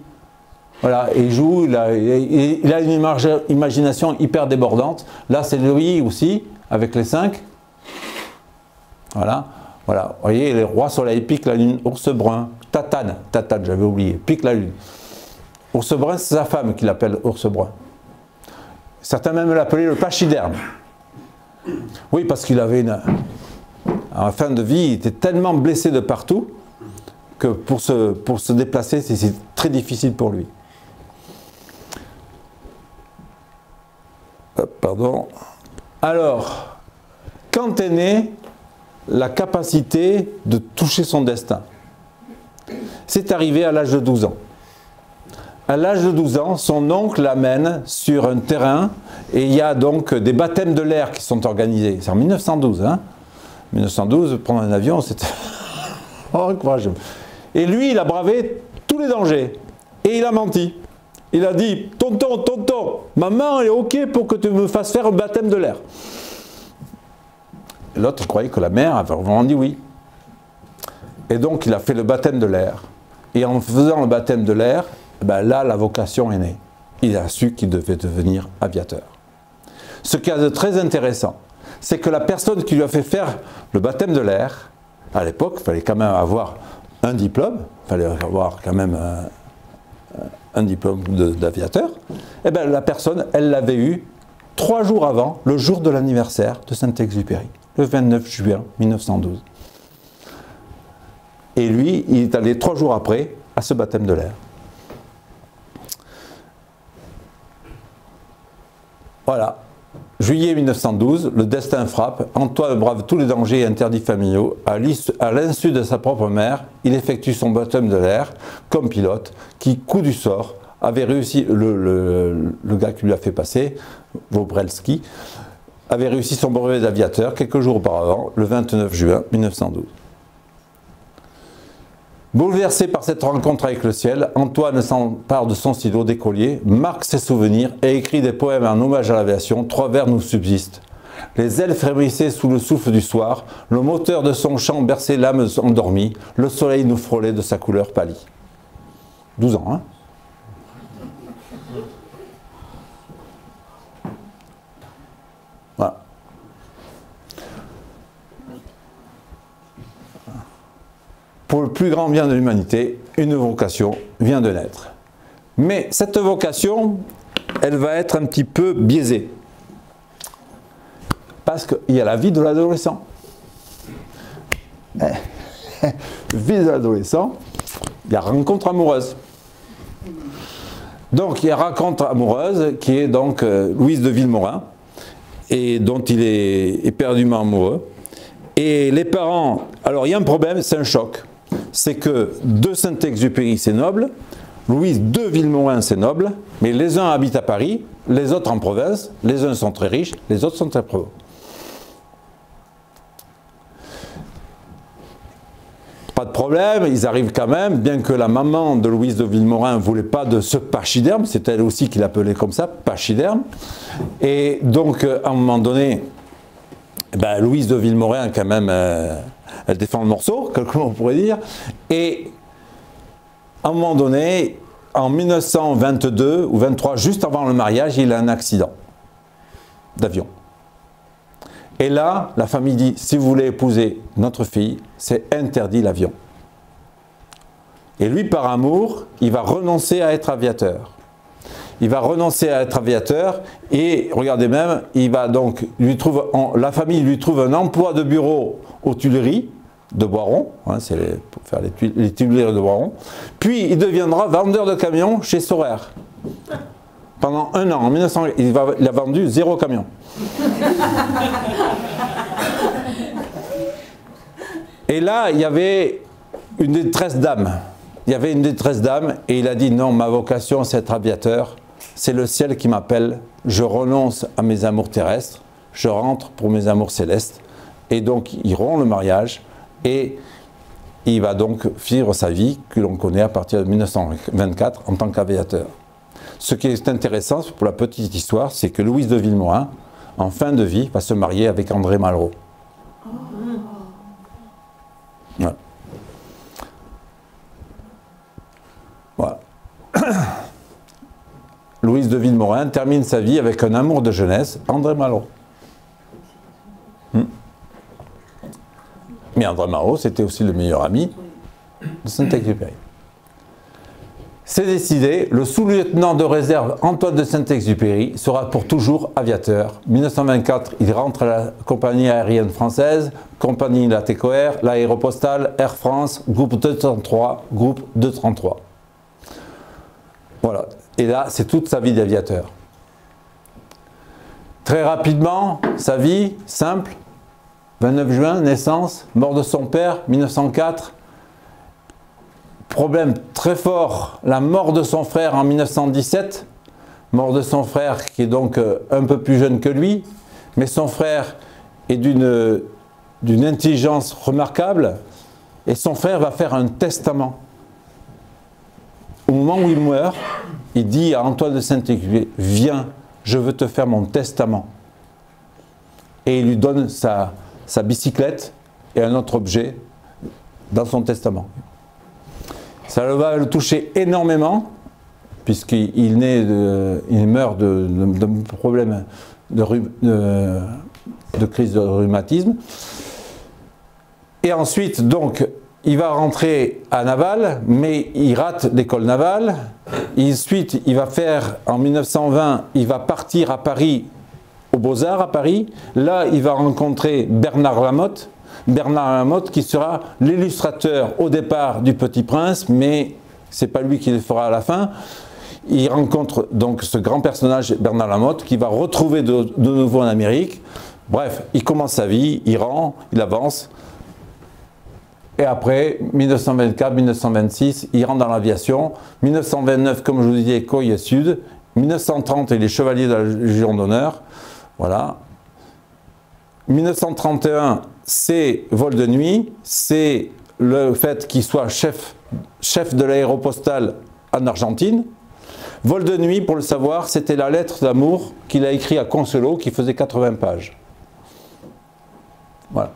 Voilà, et il joue, il a une imagination hyper débordante. Là, c'est lui aussi, avec les 5. Voilà, voilà. Vous voyez, les rois soleil pique la lune, ours brun, Tatane, j'avais oublié, pique la lune. Ours brun, c'est sa femme qui l'appelle ours brun. Certains même l'appelaient le pachyderme. Oui, parce qu'il avait en fin de vie, il était tellement blessé de partout que pour se déplacer, c'est très difficile pour lui. Pardon. Alors, quand est née la capacité de toucher son destin? C'est arrivé à l'âge de 12 ans. À l'âge de 12 ans, son oncle l'amène sur un terrain et il y a donc des baptêmes de l'air qui sont organisés. C'est en 1912. Hein. 1912, prendre un avion, c'était encourageant. Et lui, il a bravé tous les dangers. Et il a menti. Il a dit, tonton, tonton, maman est OK pour que tu me fasses faire un baptême de l'air. L'autre croyait que la mère avait vraiment dit oui. Et donc, il a fait le baptême de l'air. Et en faisant le baptême de l'air, ben là, la vocation est née. Il a su qu'il devait devenir aviateur. Ce qui est de très intéressant, c'est que la personne qui lui a fait faire le baptême de l'air, à l'époque, il fallait quand même avoir un diplôme, il fallait avoir quand même un diplôme d'aviateur, et bien la personne, elle l'avait eu 3 jours avant, le jour de l'anniversaire de Saint-Exupéry, le 29 juin 1912. Et lui, il est allé 3 jours après à ce baptême de l'air. Voilà. Juillet 1912, le destin frappe, Antoine brave tous les dangers et interdits familiaux. À l'insu de sa propre mère, il effectue son baptême de l'air comme pilote, qui, coup du sort, avait réussi, le gars qui lui a fait passer, Wobrelski, avait réussi son brevet d'aviateur quelques jours auparavant, le 29 juin 1912. Bouleversé par cette rencontre avec le ciel, Antoine s'empare de son stylo d'écolier, marque ses souvenirs et écrit des poèmes en hommage à l'aviation. 3 vers nous subsistent. Les ailes frémissaient sous le souffle du soir, le moteur de son chant berçait l'âme endormie, le soleil nous frôlait de sa couleur pâlie. 12 ans, hein? Voilà. Pour le plus grand bien de l'humanité, une vocation vient de naître. Mais cette vocation, elle va être un petit peu biaisée. Parce qu'il y a la vie de l'adolescent. Vie de l'adolescent, il y a rencontre amoureuse. Donc il y a rencontre amoureuse qui est donc Louise de Villemorin, et dont il est éperdument amoureux. Et les parents, alors il y a un problème, c'est un choc. C'est que de Saint-Exupéry c'est noble, Louise de Villemorin c'est noble, mais les uns habitent à Paris, les autres en province, les uns sont très riches, les autres sont très pauvres. Pas de problème, ils arrivent quand même, bien que la maman de Louise de Villemorin ne voulait pas de ce pachyderme, c'est elle aussi qui l'appelait comme ça, pachyderme. Et donc, à un moment donné, ben, Louise de Villemorin, quand même, elle défend le morceau, comme on pourrait dire. Et à un moment donné, en 1922 ou 23, juste avant le mariage, il a un accident d'avion. Et là, la famille dit, si vous voulez épouser notre fille, c'est interdit l'avion. Et lui, par amour, il va renoncer à être aviateur. Il va renoncer à être aviateur et, regardez même, il va donc, la famille lui trouve un emploi de bureau aux Tuileries de Boiron, hein, c'est pour faire les Tuileries de Boiron. Puis, il deviendra vendeur de camions chez Saurer. Pendant 1 an, en 1900, il a vendu 0 camion. Et là, il y avait une détresse d'âme. Il y avait une détresse d'âme et il a dit non, ma vocation c'est être aviateur. C'est le ciel qui m'appelle. Je renonce à mes amours terrestres. Je rentre pour mes amours célestes. Et donc, il rompt le mariage et il va donc vivre sa vie que l'on connaît à partir de 1924 en tant qu'aviateur. Ce qui est intéressant pour la petite histoire, c'est que Louise de Villemorin, en fin de vie, va se marier avec André Malraux. Voilà. Voilà. Louise de Villemorin termine sa vie avec un amour de jeunesse, André Malraux. Mais André Malraux, c'était aussi le meilleur ami de Saint-Exupéry. C'est décidé, le sous-lieutenant de réserve Antoine de Saint-Exupéry sera pour toujours aviateur. 1924, il rentre à la compagnie aérienne française, compagnie Latécoère, l'Aéropostale, Air France, groupe 233, groupe 233. Voilà. Et là, c'est toute sa vie d'aviateur. Très rapidement, sa vie, simple, 29 juin, naissance, mort de son père, 1904. Problème très fort, la mort de son frère en 1917. Mort de son frère qui est donc un peu plus jeune que lui, mais son frère est d'une intelligence remarquable et son frère va faire un testament. Au moment où il meurt, il dit à Antoine de Saint-Exupéry, « Viens, je veux te faire mon testament. » Et il lui donne sa bicyclette et un autre objet dans son testament. Ça va le toucher énormément, puisqu'il meurt de problème de crise de rhumatisme. Et ensuite, donc, il va rentrer à Naval, mais il rate l'école navale. Ensuite, il va faire, en 1920, il va partir à Paris, aux Beaux-Arts à Paris. Là, il va rencontrer Bernard Lamotte. Bernard Lamotte qui sera l'illustrateur au départ du Petit Prince, mais ce n'est pas lui qui le fera à la fin. Il rencontre donc ce grand personnage, Bernard Lamotte, qui va retrouver de nouveau en Amérique. Bref, il commence sa vie, il rend, il avance. Et après, 1924-1926, il rentre dans l'aviation. 1929, comme je vous disais, Courrier Sud. 1930, il est chevalier de la Légion d'honneur. Voilà. 1931, c'est vol de nuit. C'est le fait qu'il soit chef de l'aéropostale en Argentine. Vol de nuit, pour le savoir, c'était la lettre d'amour qu'il a écrite à Consuelo, qui faisait 80 pages. Voilà.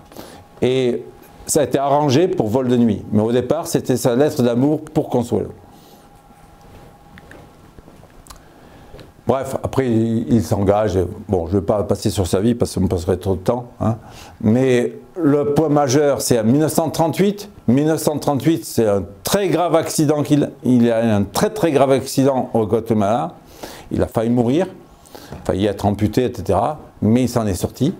Et ça a été arrangé pour vol de nuit. Mais au départ, c'était sa lettre d'amour pour Consuelo. Bref, après, il s'engage. Bon, je ne vais pas passer sur sa vie parce qu'on me passerait trop de temps. Hein. Mais le point majeur, c'est en 1938. 1938, c'est un très grave accident il a un très grave accident au Guatemala. Il a failli mourir, failli être amputé, etc. Mais il s'en est sorti.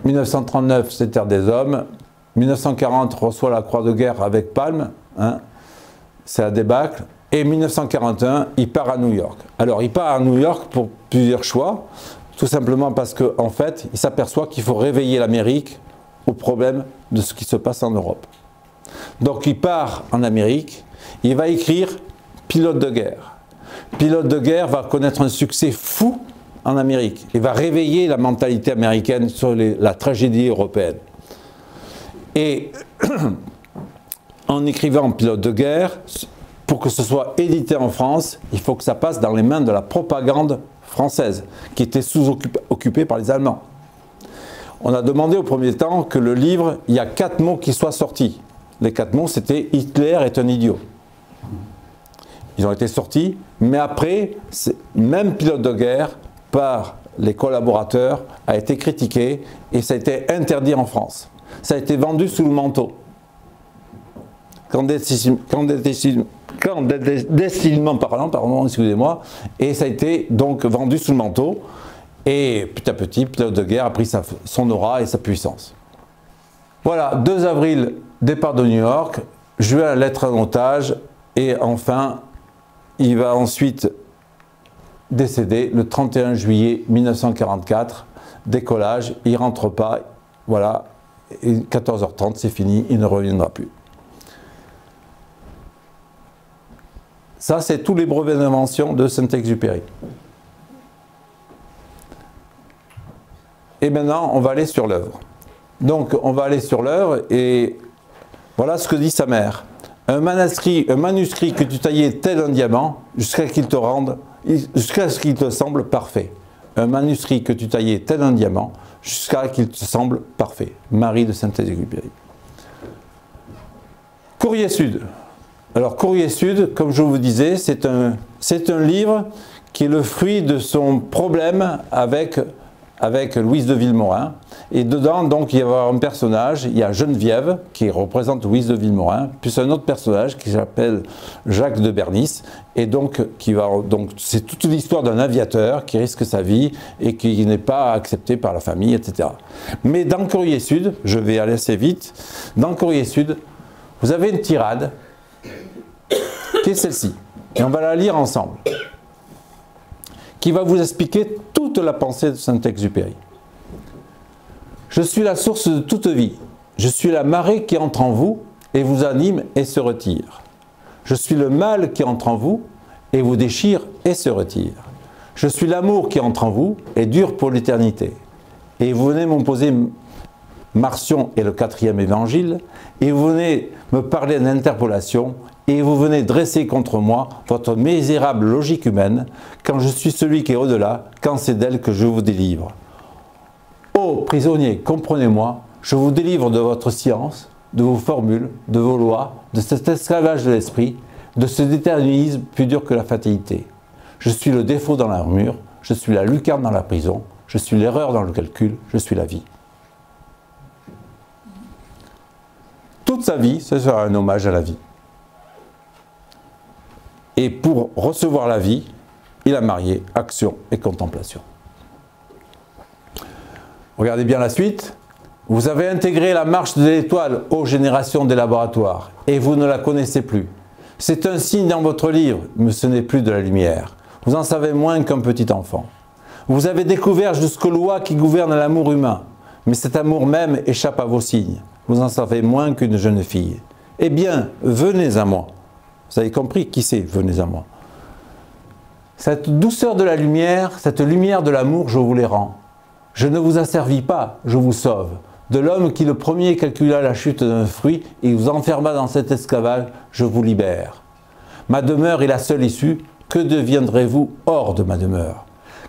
« 1939, c'est Terre des Hommes. 1940, reçoit la Croix de guerre avec Palme. Hein. C'est la débâcle. Et 1941, il part à New York. Alors, il part à New York pour plusieurs choix. Tout simplement parce qu'en fait, il s'aperçoit qu'il faut réveiller l'Amérique au problème de ce qui se passe en Europe. Donc, il part en Amérique. Il va écrire Pilote de guerre. Pilote de guerre va connaître un succès fou en Amérique. Il va réveiller la mentalité américaine sur la tragédie européenne. Et en écrivant Pilote de guerre, pour que ce soit édité en France, il faut que ça passe dans les mains de la propagande française, qui était sous-occupée par les Allemands. On a demandé au premier temps que le livre, il y a 4 mots qui soient sortis. Les 4 mots, c'était « Hitler est un idiot ». Ils ont été sortis, mais après, même Pilote de guerre, par les collaborateurs, a été critiqué et ça a été interdit en France. Ça a été vendu sous le manteau. Clandestinement parlant, pardon, excusez-moi, et ça a été donc vendu sous le manteau, et petit à petit, Pilote de guerre a pris son aura et sa puissance. Voilà, 2 avril, départ de New York, juin, lettre en otage, et enfin, il va ensuite décédé le 31 juillet 1944, décollage, il ne rentre pas, voilà, et 14h30, c'est fini, il ne reviendra plus. Ça, c'est tous les brevets d'invention de Saint-Exupéry. Et maintenant, on va aller sur l'œuvre. Donc, on va aller sur l'œuvre et voilà ce que dit sa mère. Un manuscrit que tu taillais tel un diamant jusqu'à ce qu'il te semble parfait. Un manuscrit que tu taillais tel un diamant jusqu'à ce qu'il te semble parfait. Marie de Saint-Exupéry. Courrier Sud. Alors Courrier Sud, comme je vous disais, c'est un livre qui est le fruit de son problème avec Louise de Villemorin. Et dedans, donc, il y a un personnage, il y a Geneviève, qui représente Louise de Villemorin, puis un autre personnage qui s'appelle Jacques de Bernis, et donc, c'est toute l'histoire d'un aviateur qui risque sa vie et qui n'est pas accepté par la famille, etc. Mais dans Courrier Sud, je vais aller assez vite, dans Courrier Sud, vous avez une tirade, qui est celle-ci. Et on va la lire ensemble, qui va vous expliquer toute la pensée de Saint-Exupéry. Je suis la source de toute vie. Je suis la marée qui entre en vous et vous anime et se retire. Je suis le mal qui entre en vous et vous déchire et se retire. Je suis l'amour qui entre en vous et dure pour l'éternité. Et vous venez m'opposer Marcion et le 4e évangile, et vous venez me parler d'interpolation, et vous venez dresser contre moi votre misérable logique humaine, quand je suis celui qui est au-delà, quand c'est d'elle que je vous délivre. Ô prisonniers, comprenez-moi, je vous délivre de votre science, de vos formules, de vos lois, de cet esclavage de l'esprit, de ce déterminisme plus dur que la fatalité. Je suis le défaut dans l'armure, je suis la lucarne dans la prison, je suis l'erreur dans le calcul, je suis la vie. Toute sa vie, ce sera un hommage à la vie. Et pour recevoir la vie, il a marié action et contemplation. Regardez bien la suite. Vous avez intégré la marche de l'étoile aux générations des laboratoires et vous ne la connaissez plus. C'est un signe dans votre livre, mais ce n'est plus de la lumière. Vous en savez moins qu'un petit enfant. Vous avez découvert jusqu'aux lois qui gouvernent l'amour humain, mais cet amour même échappe à vos signes. Vous en savez moins qu'une jeune fille. Eh bien, venez à moi. Vous avez compris qui c'est, venez à moi. Cette douceur de la lumière, cette lumière de l'amour, je vous les rends. Je ne vous asservis pas, je vous sauve. De l'homme qui le premier calcula la chute d'un fruit et vous enferma dans cet esclavage, je vous libère. Ma demeure est la seule issue. Que deviendrez-vous hors de ma demeure?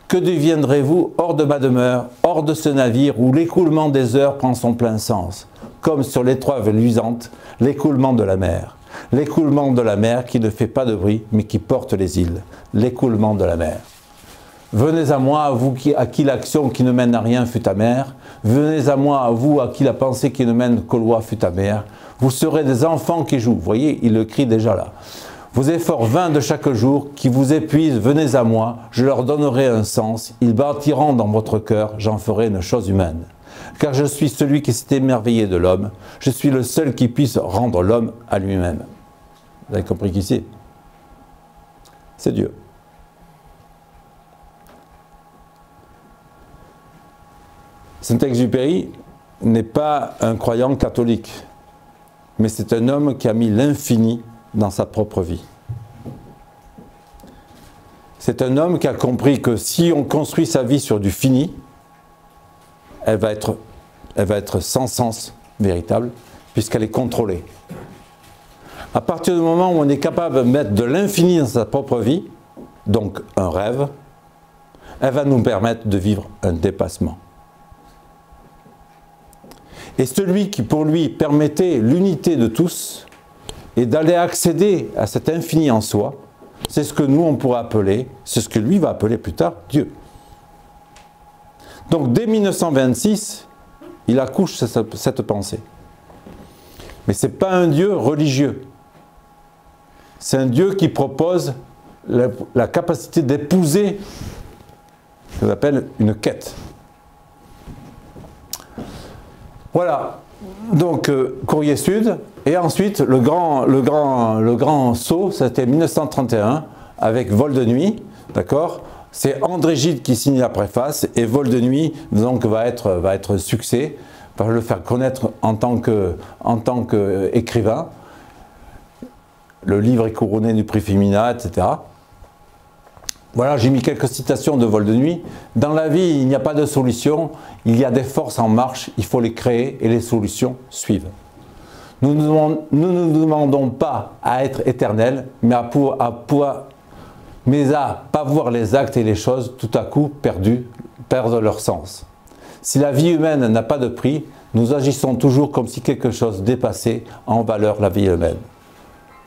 Que deviendrez-vous hors de ma demeure, hors de ce navire où l'écoulement des heures prend son plein sens, comme sur l'étroave luisante, l'écoulement de la mer. L'écoulement de la mer qui ne fait pas de bruit, mais qui porte les îles. L'écoulement de la mer. Venez à moi, vous à qui l'action qui ne mène à rien fut amère. Venez à moi, vous à qui la pensée qui ne mène qu'aux lois fut amère. Vous serez des enfants qui jouent. Vous voyez, il le crie déjà là. Vos efforts vains de chaque jour, qui vous épuisent, venez à moi, je leur donnerai un sens. Ils bâtiront dans votre cœur, j'en ferai une chose humaine. Car je suis celui qui s'est émerveillé de l'homme. Je suis le seul qui puisse rendre l'homme à lui-même. Vous avez compris qui c'est? C'est Dieu. Saint-Exupéry n'est pas un croyant catholique, mais c'est un homme qui a mis l'infini dans sa propre vie. C'est un homme qui a compris que si on construit sa vie sur du fini, elle va être sans sens véritable, puisqu'elle est contrôlée. À partir du moment où on est capable de mettre de l'infini dans sa propre vie, donc un rêve, elle va nous permettre de vivre un dépassement. Et celui qui pour lui permettait l'unité de tous et d'aller accéder à cet infini en soi, c'est ce que nous on pourrait appeler, c'est ce que lui va appeler plus tard Dieu. Donc dès 1926, il accouche cette pensée. Mais ce n'est pas un Dieu religieux. C'est un Dieu qui propose la capacité d'épouser ce qu'on appelle une quête. Voilà, donc Courrier Sud, et ensuite le grand saut, c'était 1931, avec Vol de nuit, d'accord? C'est André Gide qui signe la préface, et Vol de nuit donc, va être succès, va le faire connaître en tant qu'écrivain. Le livre est couronné du prix Femina, etc. Voilà, j'ai mis quelques citations de Vol de nuit. Dans la vie, il n'y a pas de solution, il y a des forces en marche, il faut les créer et les solutions suivent. Nous ne nous demandons pas à être éternels, mais à pas voir les actes et les choses tout à coup perdre leur sens. Si la vie humaine n'a pas de prix, nous agissons toujours comme si quelque chose dépassait en valeur la vie humaine.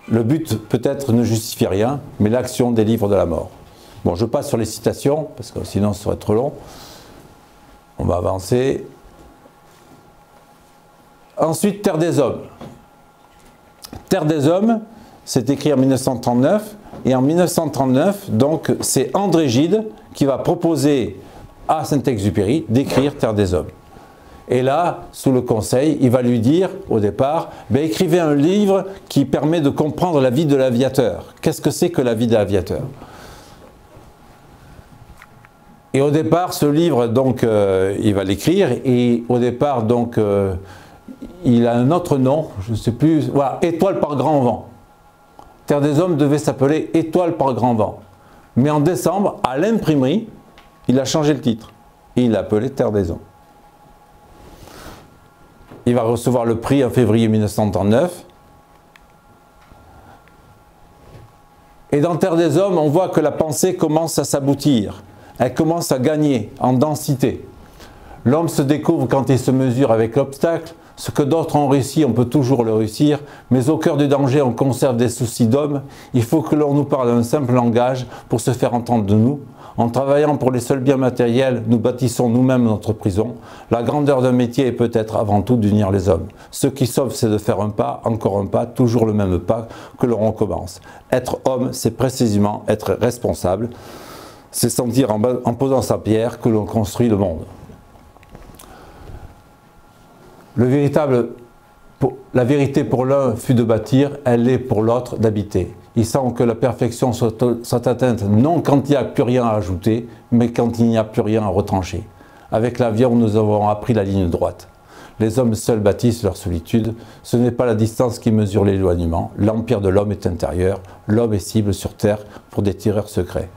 Le but peut-être ne justifie rien, mais l'action délivre de la mort. Bon, je passe sur les citations, parce que sinon ce serait trop long. On va avancer. Ensuite, Terre des Hommes. Terre des Hommes, c'est écrit en 1939. Et en 1939, donc, c'est André Gide qui va proposer à Saint-Exupéry d'écrire Terre des Hommes. Et là, sous le conseil, il va lui dire, au départ, ben, écrivez un livre qui permet de comprendre la vie de l'aviateur. Qu'est-ce que c'est que la vie de l'aviateur? Et au départ, ce livre, donc, il va l'écrire, et au départ, donc, il a un autre nom, je ne sais plus, voilà, Étoile par grand vent. Terre des Hommes devait s'appeler Étoile par grand vent. Mais en décembre, à l'imprimerie, il a changé le titre. Et il l'a appelé Terre des Hommes. Il va recevoir le prix en février 1939. Et dans Terre des Hommes, on voit que la pensée commence à s'aboutir. Elle commence à gagner en densité. L'homme se découvre quand il se mesure avec l'obstacle. Ce que d'autres ont réussi, on peut toujours le réussir. Mais au cœur du danger, on conserve des soucis d'homme. Il faut que l'on nous parle d'un simple langage pour se faire entendre de nous. En travaillant pour les seuls biens matériels, nous bâtissons nous-mêmes notre prison. La grandeur d'un métier est peut-être avant tout d'unir les hommes. Ce qui sauve, c'est de faire un pas, encore un pas, toujours le même pas que l'on recommence. Être homme, c'est précisément être responsable. C'est sentir en posant sa pierre que l'on construit le monde. La vérité pour l'un fut de bâtir, elle est pour l'autre d'habiter. Il semble que la perfection soit atteinte non quand il n'y a plus rien à ajouter, mais quand il n'y a plus rien à retrancher. Avec l'avion, nous avons appris la ligne droite. Les hommes seuls bâtissent leur solitude. Ce n'est pas la distance qui mesure l'éloignement. L'empire de l'homme est intérieur. L'homme est cible sur Terre pour des tireurs secrets.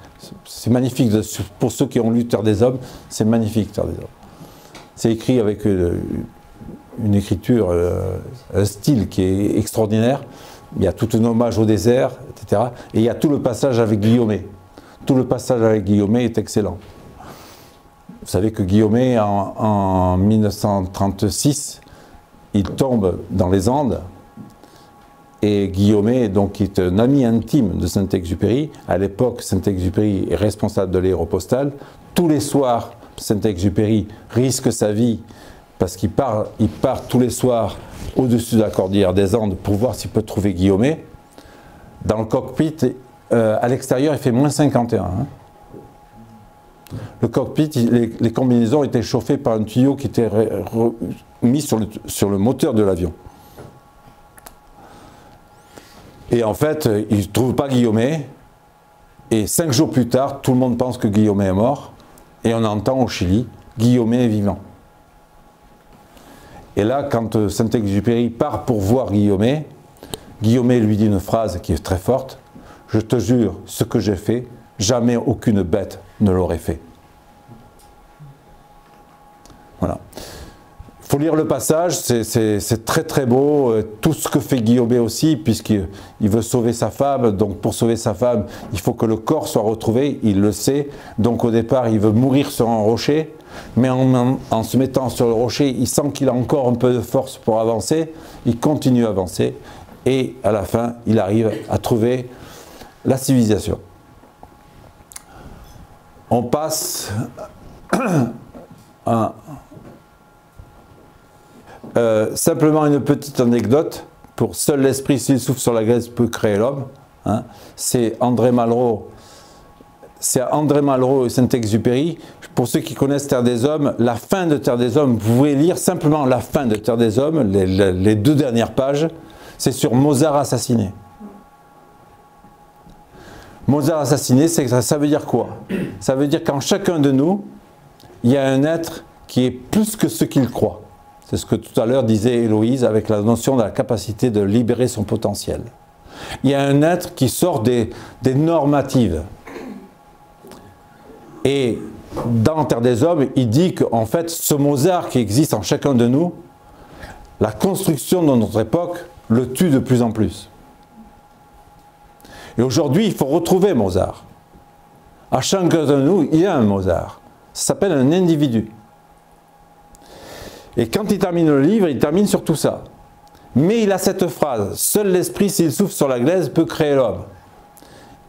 C'est magnifique, pour ceux qui ont lu Terre des Hommes, c'est magnifique Terre des Hommes. C'est écrit avec une écriture, un style qui est extraordinaire. Il y a tout un hommage au désert, etc. Et il y a tout le passage avec Guillaumet. Tout le passage avec Guillaumet est excellent. Vous savez que Guillaumet, en 1936, il tombe dans les Andes. Et Guillaumet, donc, est un ami intime de Saint-Exupéry. À l'époque, Saint-Exupéry est responsable de l'aéropostale. Tous les soirs, Saint-Exupéry risque sa vie parce qu'il part tous les soirs au-dessus de la cordillère des Andes pour voir s'il peut trouver Guillaumet. Dans le cockpit, à l'extérieur, il fait moins 51. Hein. Le cockpit, les combinaisons étaient chauffées par un tuyau qui était mis sur le moteur de l'avion. Et en fait, il ne trouve pas Guillaumet. Et 5 jours plus tard, tout le monde pense que Guillaumet est mort. Et on entend au Chili, Guillaumet est vivant. Et là, quand Saint-Exupéry part pour voir Guillaumet, Guillaumet lui dit une phrase qui est très forte. « Je te jure, ce que j'ai fait, jamais aucune bête ne l'aurait fait. » Voilà. Il faut lire le passage, c'est très très beau. Tout ce que fait Guillaumet aussi, puisqu'il veut sauver sa femme. Donc pour sauver sa femme, il faut que le corps soit retrouvé, il le sait. Donc au départ, il veut mourir sur un rocher. Mais en se mettant sur le rocher, il sent qu'il a encore un peu de force pour avancer. Il continue à avancer. Et à la fin, il arrive à trouver la civilisation. On passe à... simplement une petite anecdote pour seul l'esprit s'il souffle sur la glaise peut créer l'homme. Hein. C'est André Malraux et Saint-Exupéry. Pour ceux qui connaissent Terre des Hommes, la fin de Terre des Hommes, vous pouvez lire simplement la fin de Terre des Hommes, les 2 dernières pages, c'est sur Mozart assassiné. Mozart assassiné, ça veut dire quoi? Ça veut dire qu'en chacun de nous, il y a un être qui est plus que ce qu'il croit. C'est ce que tout à l'heure disait Héloïse avec la notion de la capacité de libérer son potentiel. Il y a un être qui sort des normatives. Et dans Terre des Hommes, il dit qu'en fait, ce Mozart qui existe en chacun de nous, la construction de notre époque le tue de plus en plus. Et aujourd'hui, il faut retrouver Mozart. À chacun de nous, il y a un Mozart. Ça s'appelle un individu. Et quand il termine le livre, il termine sur tout ça. Mais il a cette phrase, « Seul l'esprit, s'il souffle sur la glaise, peut créer l'homme. »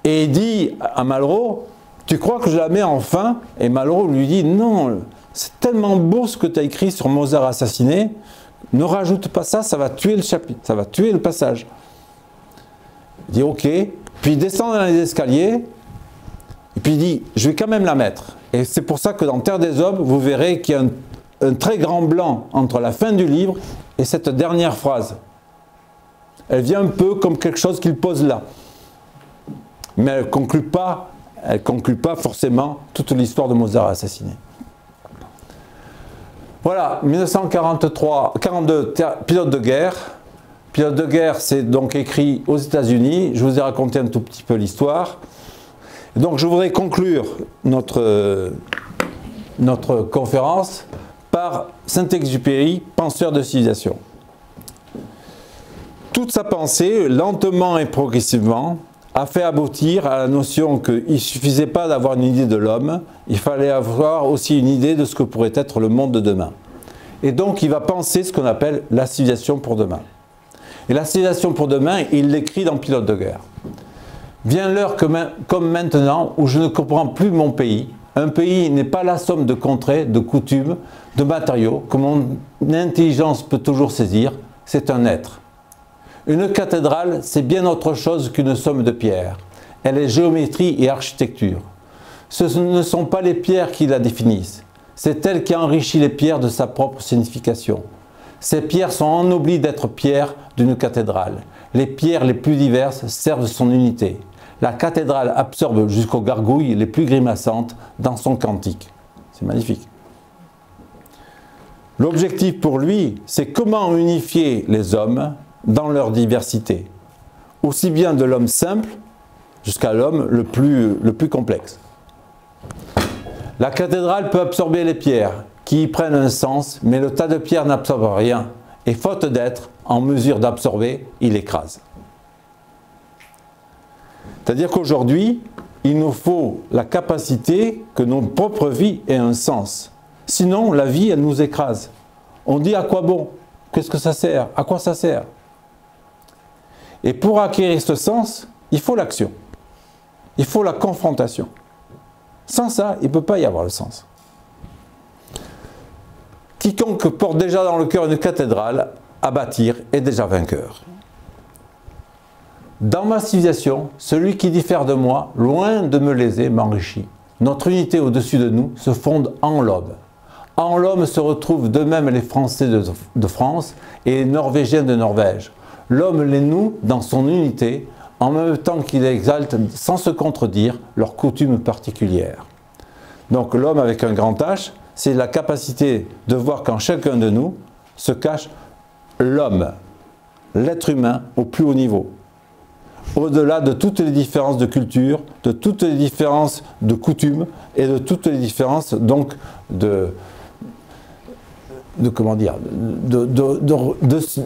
Et il dit à Malraux, « Tu crois que je la mets en fin ?» Et Malraux lui dit, « Non, c'est tellement beau ce que tu as écrit sur Mozart assassiné, ne rajoute pas ça, ça va tuer le chapitre, ça va tuer le passage. » Il dit, « Ok. » Puis il descend dans les escaliers, et puis il dit, « Je vais quand même la mettre. » Et c'est pour ça que dans Terre des Hommes, vous verrez qu'il y a un très grand blanc entre la fin du livre et cette dernière phrase. Elle vient un peu comme quelque chose qu'il pose là. Mais elle ne conclut pas forcément toute l'histoire de Mozart assassiné. Voilà, 1942, Pilote de guerre. Pilote de guerre, c'est donc écrit aux États-Unis. Je vous ai raconté un tout petit peu l'histoire. Donc je voudrais conclure notre conférence par Saint-Exupéry, penseur de civilisation. Toute sa pensée, lentement et progressivement, a fait aboutir à la notion qu'il ne suffisait pas d'avoir une idée de l'homme, il fallait avoir aussi une idée de ce que pourrait être le monde de demain. Et donc il va penser ce qu'on appelle la civilisation pour demain. Et la civilisation pour demain, il l'écrit dans Pilote de guerre. Vient l'heure comme maintenant où je ne comprends plus mon pays. Un pays n'est pas la somme de contrées, de coutumes, de matériaux que mon intelligence peut toujours saisir, c'est un être. Une cathédrale, c'est bien autre chose qu'une somme de pierres. Elle est géométrie et architecture. Ce ne sont pas les pierres qui la définissent, c'est elle qui enrichit les pierres de sa propre signification. Ces pierres sont ennoblies d'être pierres d'une cathédrale. Les pierres les plus diverses servent son unité. La cathédrale absorbe jusqu'aux gargouilles les plus grimaçantes dans son cantique. C'est magnifique. L'objectif pour lui, c'est comment unifier les hommes dans leur diversité, aussi bien de l'homme simple jusqu'à l'homme le plus complexe. La cathédrale peut absorber les pierres qui y prennent un sens, mais le tas de pierres n'absorbe rien, et faute d'être en mesure d'absorber, il écrase. C'est-à-dire qu'aujourd'hui, il nous faut la capacité que nos propres vies aient un sens. Sinon, la vie, elle nous écrase. On dit à quoi bon? Qu'est-ce que ça sert? À quoi ça sert? Et pour acquérir ce sens, il faut l'action. Il faut la confrontation. Sans ça, il ne peut pas y avoir le sens. Quiconque porte déjà dans le cœur une cathédrale à bâtir est déjà vainqueur. Dans ma civilisation, celui qui diffère de moi, loin de me léser, m'enrichit. Notre unité au-dessus de nous se fonde en l'homme. En l'homme se retrouvent de même les Français de France et les Norvégiens de Norvège. L'homme les noue dans son unité, en même temps qu'il exalte sans se contredire leurs coutumes particulières. Donc l'homme avec un grand H, c'est la capacité de voir qu'en chacun de nous se cache l'homme, l'être humain au plus haut niveau. Au-delà de toutes les différences de culture, de toutes les différences de coutumes et de toutes les différences donc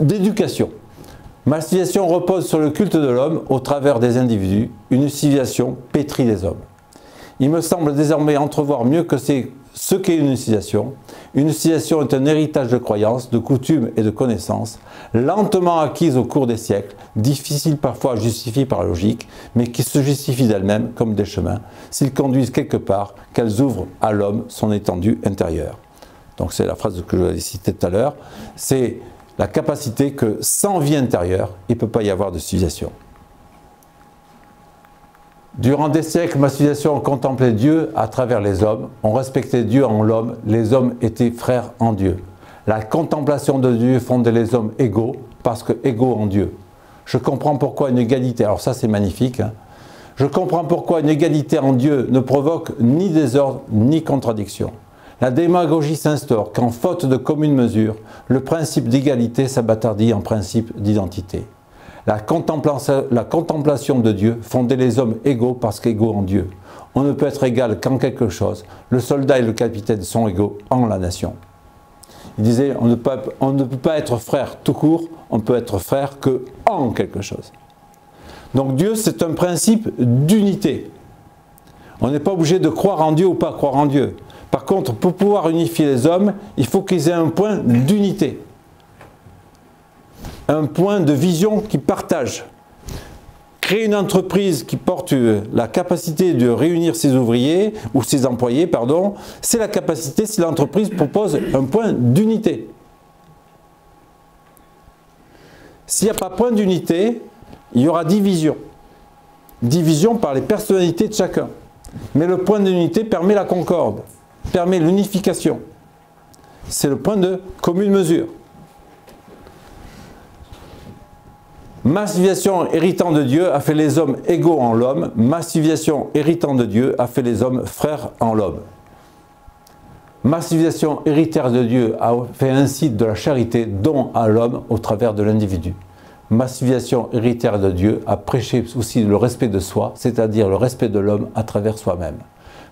d'éducation. Ma civilisation repose sur le culte de l'homme au travers des individus, une civilisation pétrie des hommes. Il me semble désormais entrevoir mieux que ce qu'est une civilisation. Une civilisation est un héritage de croyances, de coutumes et de connaissances, lentement acquises au cours des siècles, difficiles parfois à justifier par la logique, mais qui se justifient d'elles-mêmes comme des chemins, s'ils conduisent quelque part, qu'elles ouvrent à l'homme son étendue intérieure. Donc c'est la phrase que je vous ai citée tout à l'heure, c'est la capacité que sans vie intérieure, il ne peut pas y avoir de civilisation. Durant des siècles, ma civilisation contemplait Dieu à travers les hommes. On respectait Dieu en l'homme, les hommes étaient frères en Dieu. La contemplation de Dieu fondait les hommes égaux, parce que égaux en Dieu. Je comprends pourquoi une égalité, alors ça c'est magnifique, hein. Je comprends pourquoi une égalité en Dieu ne provoque ni désordre ni contradiction. La démagogie s'instaure quand, faute de commune mesure, le principe d'égalité s'abâtardit en principe d'identité. La contemplation de Dieu fondait les hommes égaux parce qu'égaux en Dieu. On ne peut être égal qu'en quelque chose. Le soldat et le capitaine sont égaux en la nation. Il disait, on ne peut pas être frère tout court, on peut être frère que en quelque chose. Donc Dieu, c'est un principe d'unité. On n'est pas obligé de croire en Dieu ou pas croire en Dieu. Par contre, pour pouvoir unifier les hommes, il faut qu'ils aient un point d'unité. Un point de vision qu'ils partagent. Créer une entreprise qui porte la capacité de réunir ses ouvriers, ou ses employés, pardon, c'est la capacité, si l'entreprise propose un point d'unité. S'il n'y a pas point d'unité, il y aura division. Division par les personnalités de chacun. Mais le point d'unité permet la concorde, permet l'unification. C'est le point de commune mesure. Ma civilisation héritant de Dieu a fait les hommes égaux en l'homme. Ma civilisation héritant de Dieu a fait les hommes frères en l'homme. Ma civilisation héritière de Dieu a fait ainsi de la charité don à l'homme au travers de l'individu. Ma civilisation héritière de Dieu a prêché aussi le respect de soi, c'est-à-dire le respect de l'homme à travers soi-même.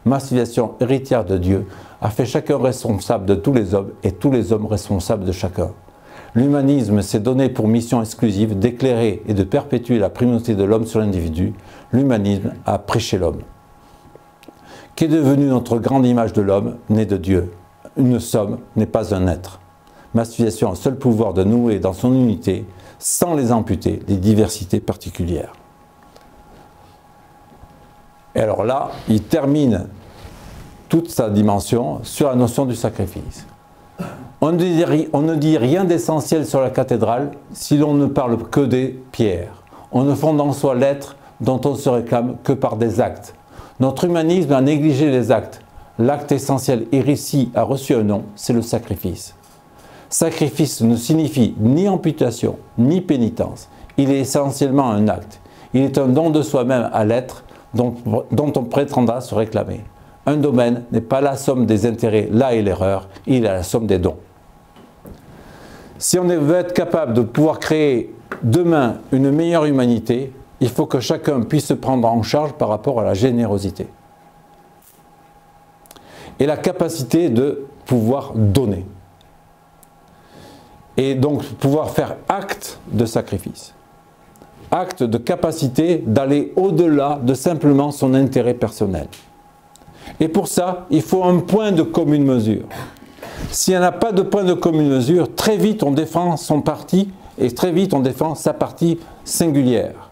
Ma civilisation héritière de Dieu a fait chacun responsable de tous les hommes et tous les hommes responsables de chacun. L'humanisme s'est donné pour mission exclusive d'éclairer et de perpétuer la primauté de l'homme sur l'individu. L'humanisme a prêché l'homme. Qu'est devenue notre grande image de l'homme, né de Dieu? Une somme n'est pas un être. Ma civilisation a le seul pouvoir de nouer dans son unité, sans les amputer, des diversités particulières. Et alors là, il termine toute sa dimension sur la notion du sacrifice. On ne dit rien d'essentiel sur la cathédrale si l'on ne parle que des pierres. On ne fonde en soi l'être dont on se réclame que par des actes. Notre humanisme a négligé les actes. L'acte essentiel ici a reçu un nom, c'est le sacrifice. Sacrifice ne signifie ni amputation, ni pénitence. Il est essentiellement un acte. Il est un don de soi-même à l'être dont on prétendra se réclamer. Un domaine n'est pas la somme des intérêts, là est l'erreur, il est la somme des dons. Si on veut être capable de pouvoir créer demain une meilleure humanité, il faut que chacun puisse se prendre en charge par rapport à la générosité. Et la capacité de pouvoir donner. Et donc pouvoir faire acte de sacrifice. Acte de capacité d'aller au-delà de simplement son intérêt personnel. Et pour ça, il faut un point de commune mesure. S'il n'y en a pas de point de commune mesure, très vite on défend son parti et très vite on défend sa partie singulière.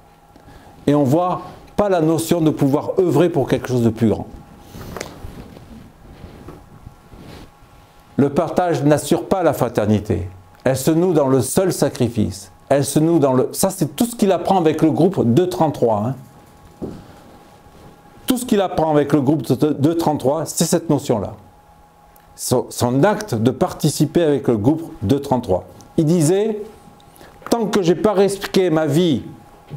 Et on ne voit pas la notion de pouvoir œuvrer pour quelque chose de plus grand. Le partage n'assure pas la fraternité. Elle se noue dans le seul sacrifice. Elle se noue dans le... Ça, c'est tout ce qu'il apprend avec le groupe 233. Hein. Tout ce qu'il apprend avec le groupe 233, c'est cette notion-là. Son acte de participer avec le groupe 233. Il disait, tant que je n'ai pas risqué ma vie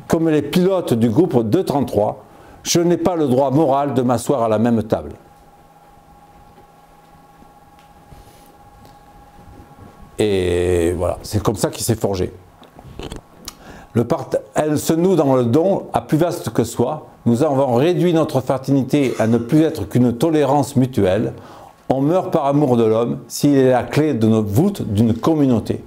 comme les pilotes du groupe 233, je n'ai pas le droit moral de m'asseoir à la même table. Et voilà, c'est comme ça qu'il s'est forgé. Elle se noue dans le don, à plus vaste que soi. Nous avons réduit notre fraternité à ne plus être qu'une tolérance mutuelle. On meurt par amour de l'homme s'il est la clé de notre voûte d'une communauté.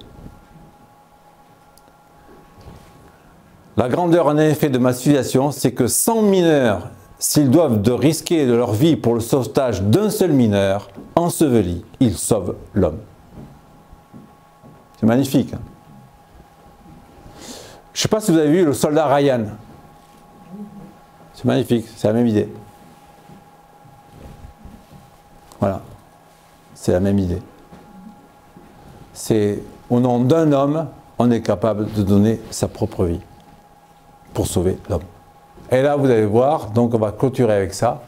La grandeur en effet de ma civilisation, c'est que 100 mineurs, s'ils doivent de risquer de leur vie pour le sauvetage d'un seul mineur, enseveli, ils sauvent l'homme. C'est magnifique. Hein. Je ne sais pas si vous avez vu le soldat Ryan. C'est magnifique, c'est la même idée. Voilà, c'est la même idée. C'est au nom d'un homme, on est capable de donner sa propre vie pour sauver l'homme. Et là, vous allez voir, donc on va clôturer avec ça.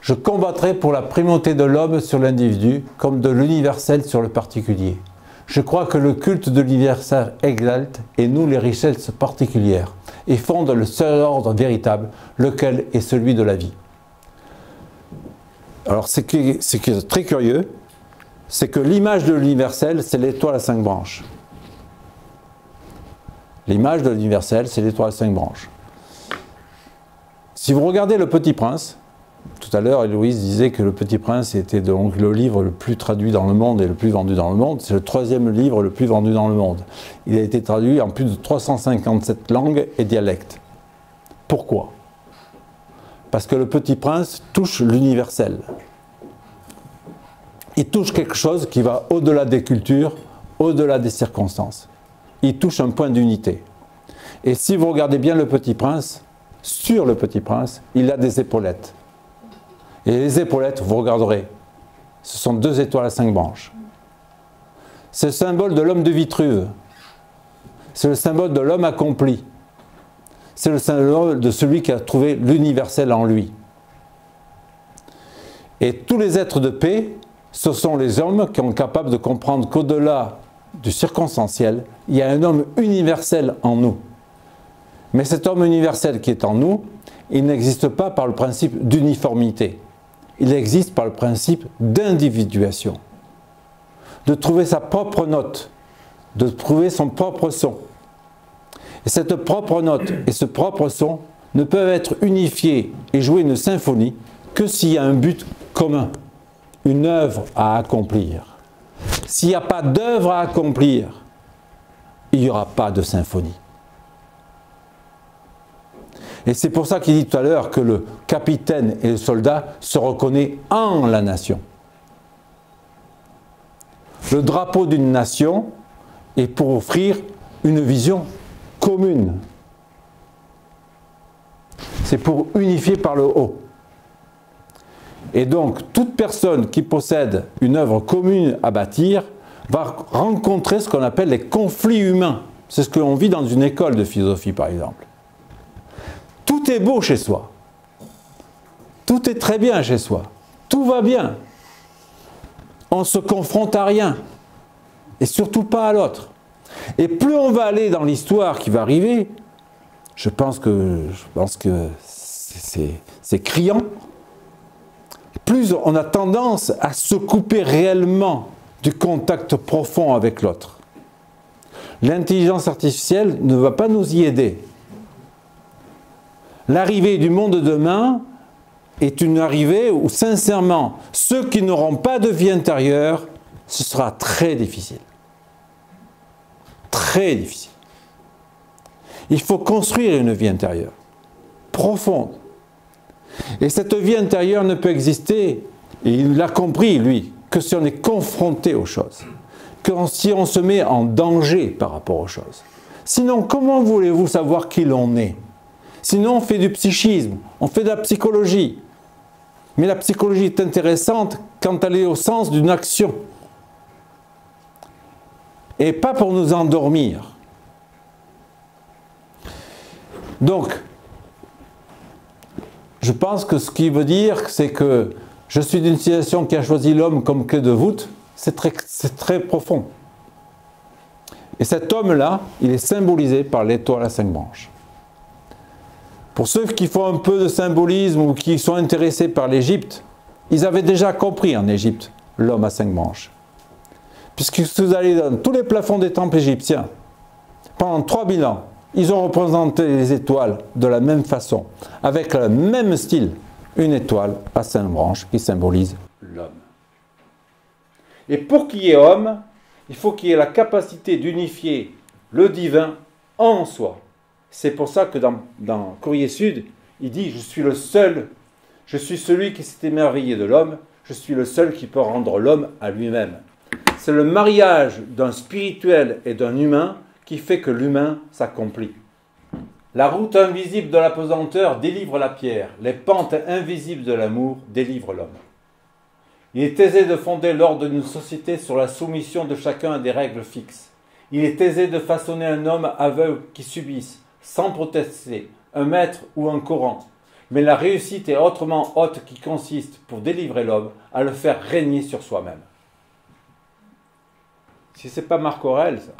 Je combattrai pour la primauté de l'homme sur l'individu, comme de l'universel sur le particulier. Je crois que le culte de l'universel exalte et noue les richesses particulières et fonde le seul ordre véritable, lequel est celui de la vie. Alors, ce qui est très curieux, c'est que l'image de l'universel, c'est l'étoile à 5 branches. L'image de l'universel, c'est l'étoile à 5 branches. Si vous regardez Le Petit Prince, tout à l'heure, Héloïse disait que Le Petit Prince était donc le livre le plus traduit dans le monde et le plus vendu dans le monde. C'est le 3e livre le plus vendu dans le monde. Il a été traduit en plus de 357 langues et dialectes. Pourquoi? Parce que Le Petit Prince touche l'universel. Il touche quelque chose qui va au-delà des cultures, au-delà des circonstances. Il touche un point d'unité. Et si vous regardez bien Le Petit Prince, sur Le Petit Prince, il a des épaulettes. Et les épaulettes, vous regarderez, ce sont 2 étoiles à 5 branches. C'est le symbole de l'homme de Vitruve. C'est le symbole de l'homme accompli. C'est le symbole de celui qui a trouvé l'universel en lui. Et tous les êtres de paix ce sont les hommes qui sont capables de comprendre qu'au-delà du circonstanciel, il y a un homme universel en nous. Mais cet homme universel qui est en nous, il n'existe pas par le principe d'uniformité. Il existe par le principe d'individuation. De trouver sa propre note, de trouver son propre son. Et cette propre note et ce propre son ne peuvent être unifiés et jouer une symphonie que s'il y a un but commun, une œuvre à accomplir. S'il n'y a pas d'œuvre à accomplir, il n'y aura pas de symphonie. Et c'est pour ça qu'il dit tout à l'heure que le capitaine et le soldat se reconnaissent en la nation. Le drapeau d'une nation est pour offrir une vision commune. C'est pour unifier par le haut. Et donc, toute personne qui possède une œuvre commune à bâtir va rencontrer ce qu'on appelle les conflits humains. C'est ce que l'on vit dans une école de philosophie, par exemple. Tout est beau chez soi. Tout est très bien chez soi. Tout va bien. On ne se confronte à rien. Et surtout pas à l'autre. Et plus on va aller dans l'histoire qui va arriver, je pense que c'est criant, plus on a tendance à se couper réellement du contact profond avec l'autre. L'intelligence artificielle ne va pas nous y aider. L'arrivée du monde de demain est une arrivée où, sincèrement, ceux qui n'auront pas de vie intérieure, ce sera très difficile. Très difficile. Il faut construire une vie intérieure, profonde. Et cette vie intérieure ne peut exister, et il l'a compris, lui, que si on est confronté aux choses, que si on se met en danger par rapport aux choses. Sinon, comment voulez-vous savoir qui l'on est? Sinon, on fait du psychisme, on fait de la psychologie. Mais la psychologie est intéressante quand elle est au sens d'une action. Et pas pour nous endormir. Donc, je pense que ce qui veut dire, c'est que je suis d'une civilisation qui a choisi l'homme comme clé de voûte, c'est très profond. Et cet homme-là, il est symbolisé par l'étoile à 5 branches. Pour ceux qui font un peu de symbolisme ou qui sont intéressés par l'Égypte, ils avaient déjà compris en Égypte l'homme à 5 branches. Puisque si vous allez dans tous les plafonds des temples égyptiens, pendant 3000 ans, ils ont représenté les étoiles de la même façon, avec le même style, une étoile à 5 branches qui symbolise l'homme. Et pour qu'il y ait homme, il faut qu'il y ait la capacité d'unifier le divin en soi. C'est pour ça que dans Courrier Sud, il dit « Je suis le seul, je suis celui qui s'est émerveillé de l'homme, je suis le seul qui peut rendre l'homme à lui-même. » C'est le mariage d'un spirituel et d'un humain qui fait que l'humain s'accomplit. La route invisible de la pesanteur délivre la pierre, les pentes invisibles de l'amour délivrent l'homme. Il est aisé de fonder l'ordre d'une société sur la soumission de chacun à des règles fixes. Il est aisé de façonner un homme aveugle qui subisse, sans protester, un maître ou un coran. Mais la réussite est autrement haute qui consiste, pour délivrer l'homme, à le faire régner sur soi-même. Si ce n'est pas Marc Aurèle, ça.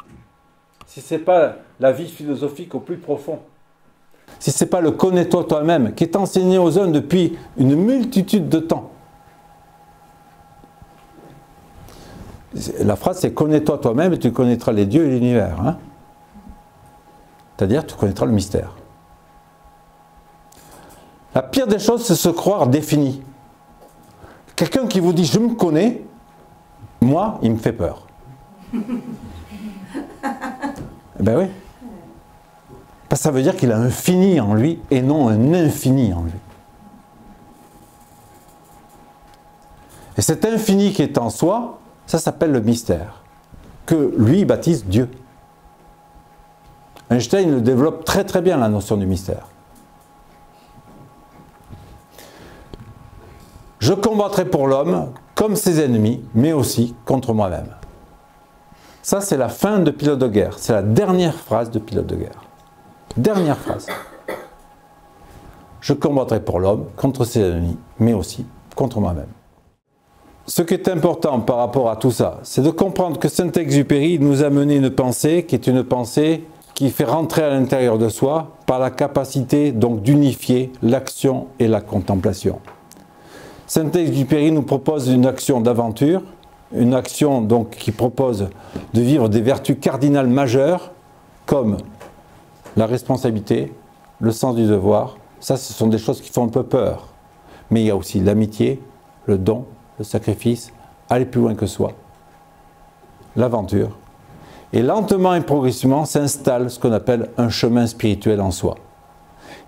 Si ce n'est pas la vie philosophique au plus profond. Si ce n'est pas le connais-toi toi-même, qui est enseigné aux hommes depuis une multitude de temps. La phrase c'est « connais-toi toi-même et tu connaîtras les dieux et l'univers hein ». C'est-à-dire tu connaîtras le mystère. La pire des choses, c'est se croire défini. Quelqu'un qui vous dit « je me connais », moi, il me fait peur. Ben oui. Parce que ça veut dire qu'il a un fini en lui et non un infini en lui. Et cet infini qui est en soi, ça s'appelle le mystère, que lui baptise Dieu. Einstein le développe très très bien, la notion du mystère. Je combattrai pour l'homme comme ses ennemis, mais aussi contre moi-même. Ça, c'est la fin de Pilote de guerre. C'est la dernière phrase de Pilote de guerre. Dernière phrase. Je combattrai pour l'homme contre ses ennemis, mais aussi contre moi-même. ce qui est important par rapport à tout ça, c'est de comprendre que Saint-Exupéry nous a mené une pensée qui est une pensée qui fait rentrer à l'intérieur de soi par la capacité donc d'unifier l'action et la contemplation. Saint-Exupéry nous propose une action d'aventure, une action donc qui propose de vivre des vertus cardinales majeures comme la responsabilité, le sens du devoir. Ça, ce sont des choses qui font un peu peur. Mais il y a aussi l'amitié, le don, le sacrifice, aller plus loin que soi, l'aventure. Et lentement et progressivement s'installe ce qu'on appelle un chemin spirituel en soi.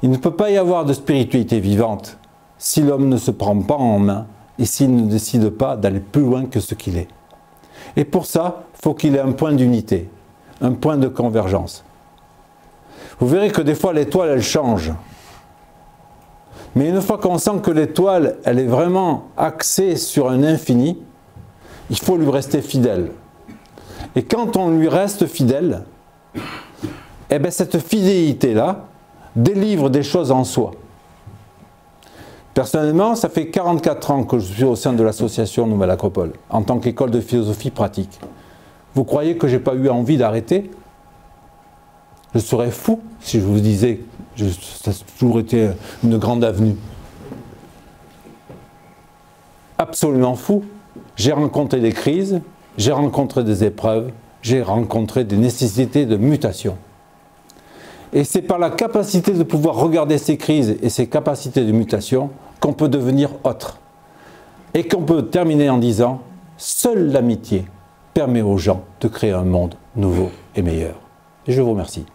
Il ne peut pas y avoir de spiritualité vivante si l'homme ne se prend pas en main et s'il ne décide pas d'aller plus loin que ce qu'il est. Et pour ça, il faut qu'il ait un point d'unité, un point de convergence. Vous verrez que des fois l'étoile, elle change. Mais une fois qu'on sent que l'étoile, elle est vraiment axée sur un infini, il faut lui rester fidèle. Et quand on lui reste fidèle, eh bien cette fidélité-là délivre des choses en soi. Personnellement, ça fait 44 ans que je suis au sein de l'association Nouvelle Acropole, en tant qu'école de philosophie pratique. Vous croyez que je n'ai pas eu envie d'arrêter? Je serais fou si je vous disais que ça a toujours été une grande avenue. Absolument fou. J'ai rencontré des crises, j'ai rencontré des épreuves, j'ai rencontré des nécessités de mutation. Et c'est par la capacité de pouvoir regarder ces crises et ces capacités de mutation qu'on peut devenir autre. Et qu'on peut terminer en disant « Seule l'amitié permet aux gens de créer un monde nouveau et meilleur ». Et je vous remercie.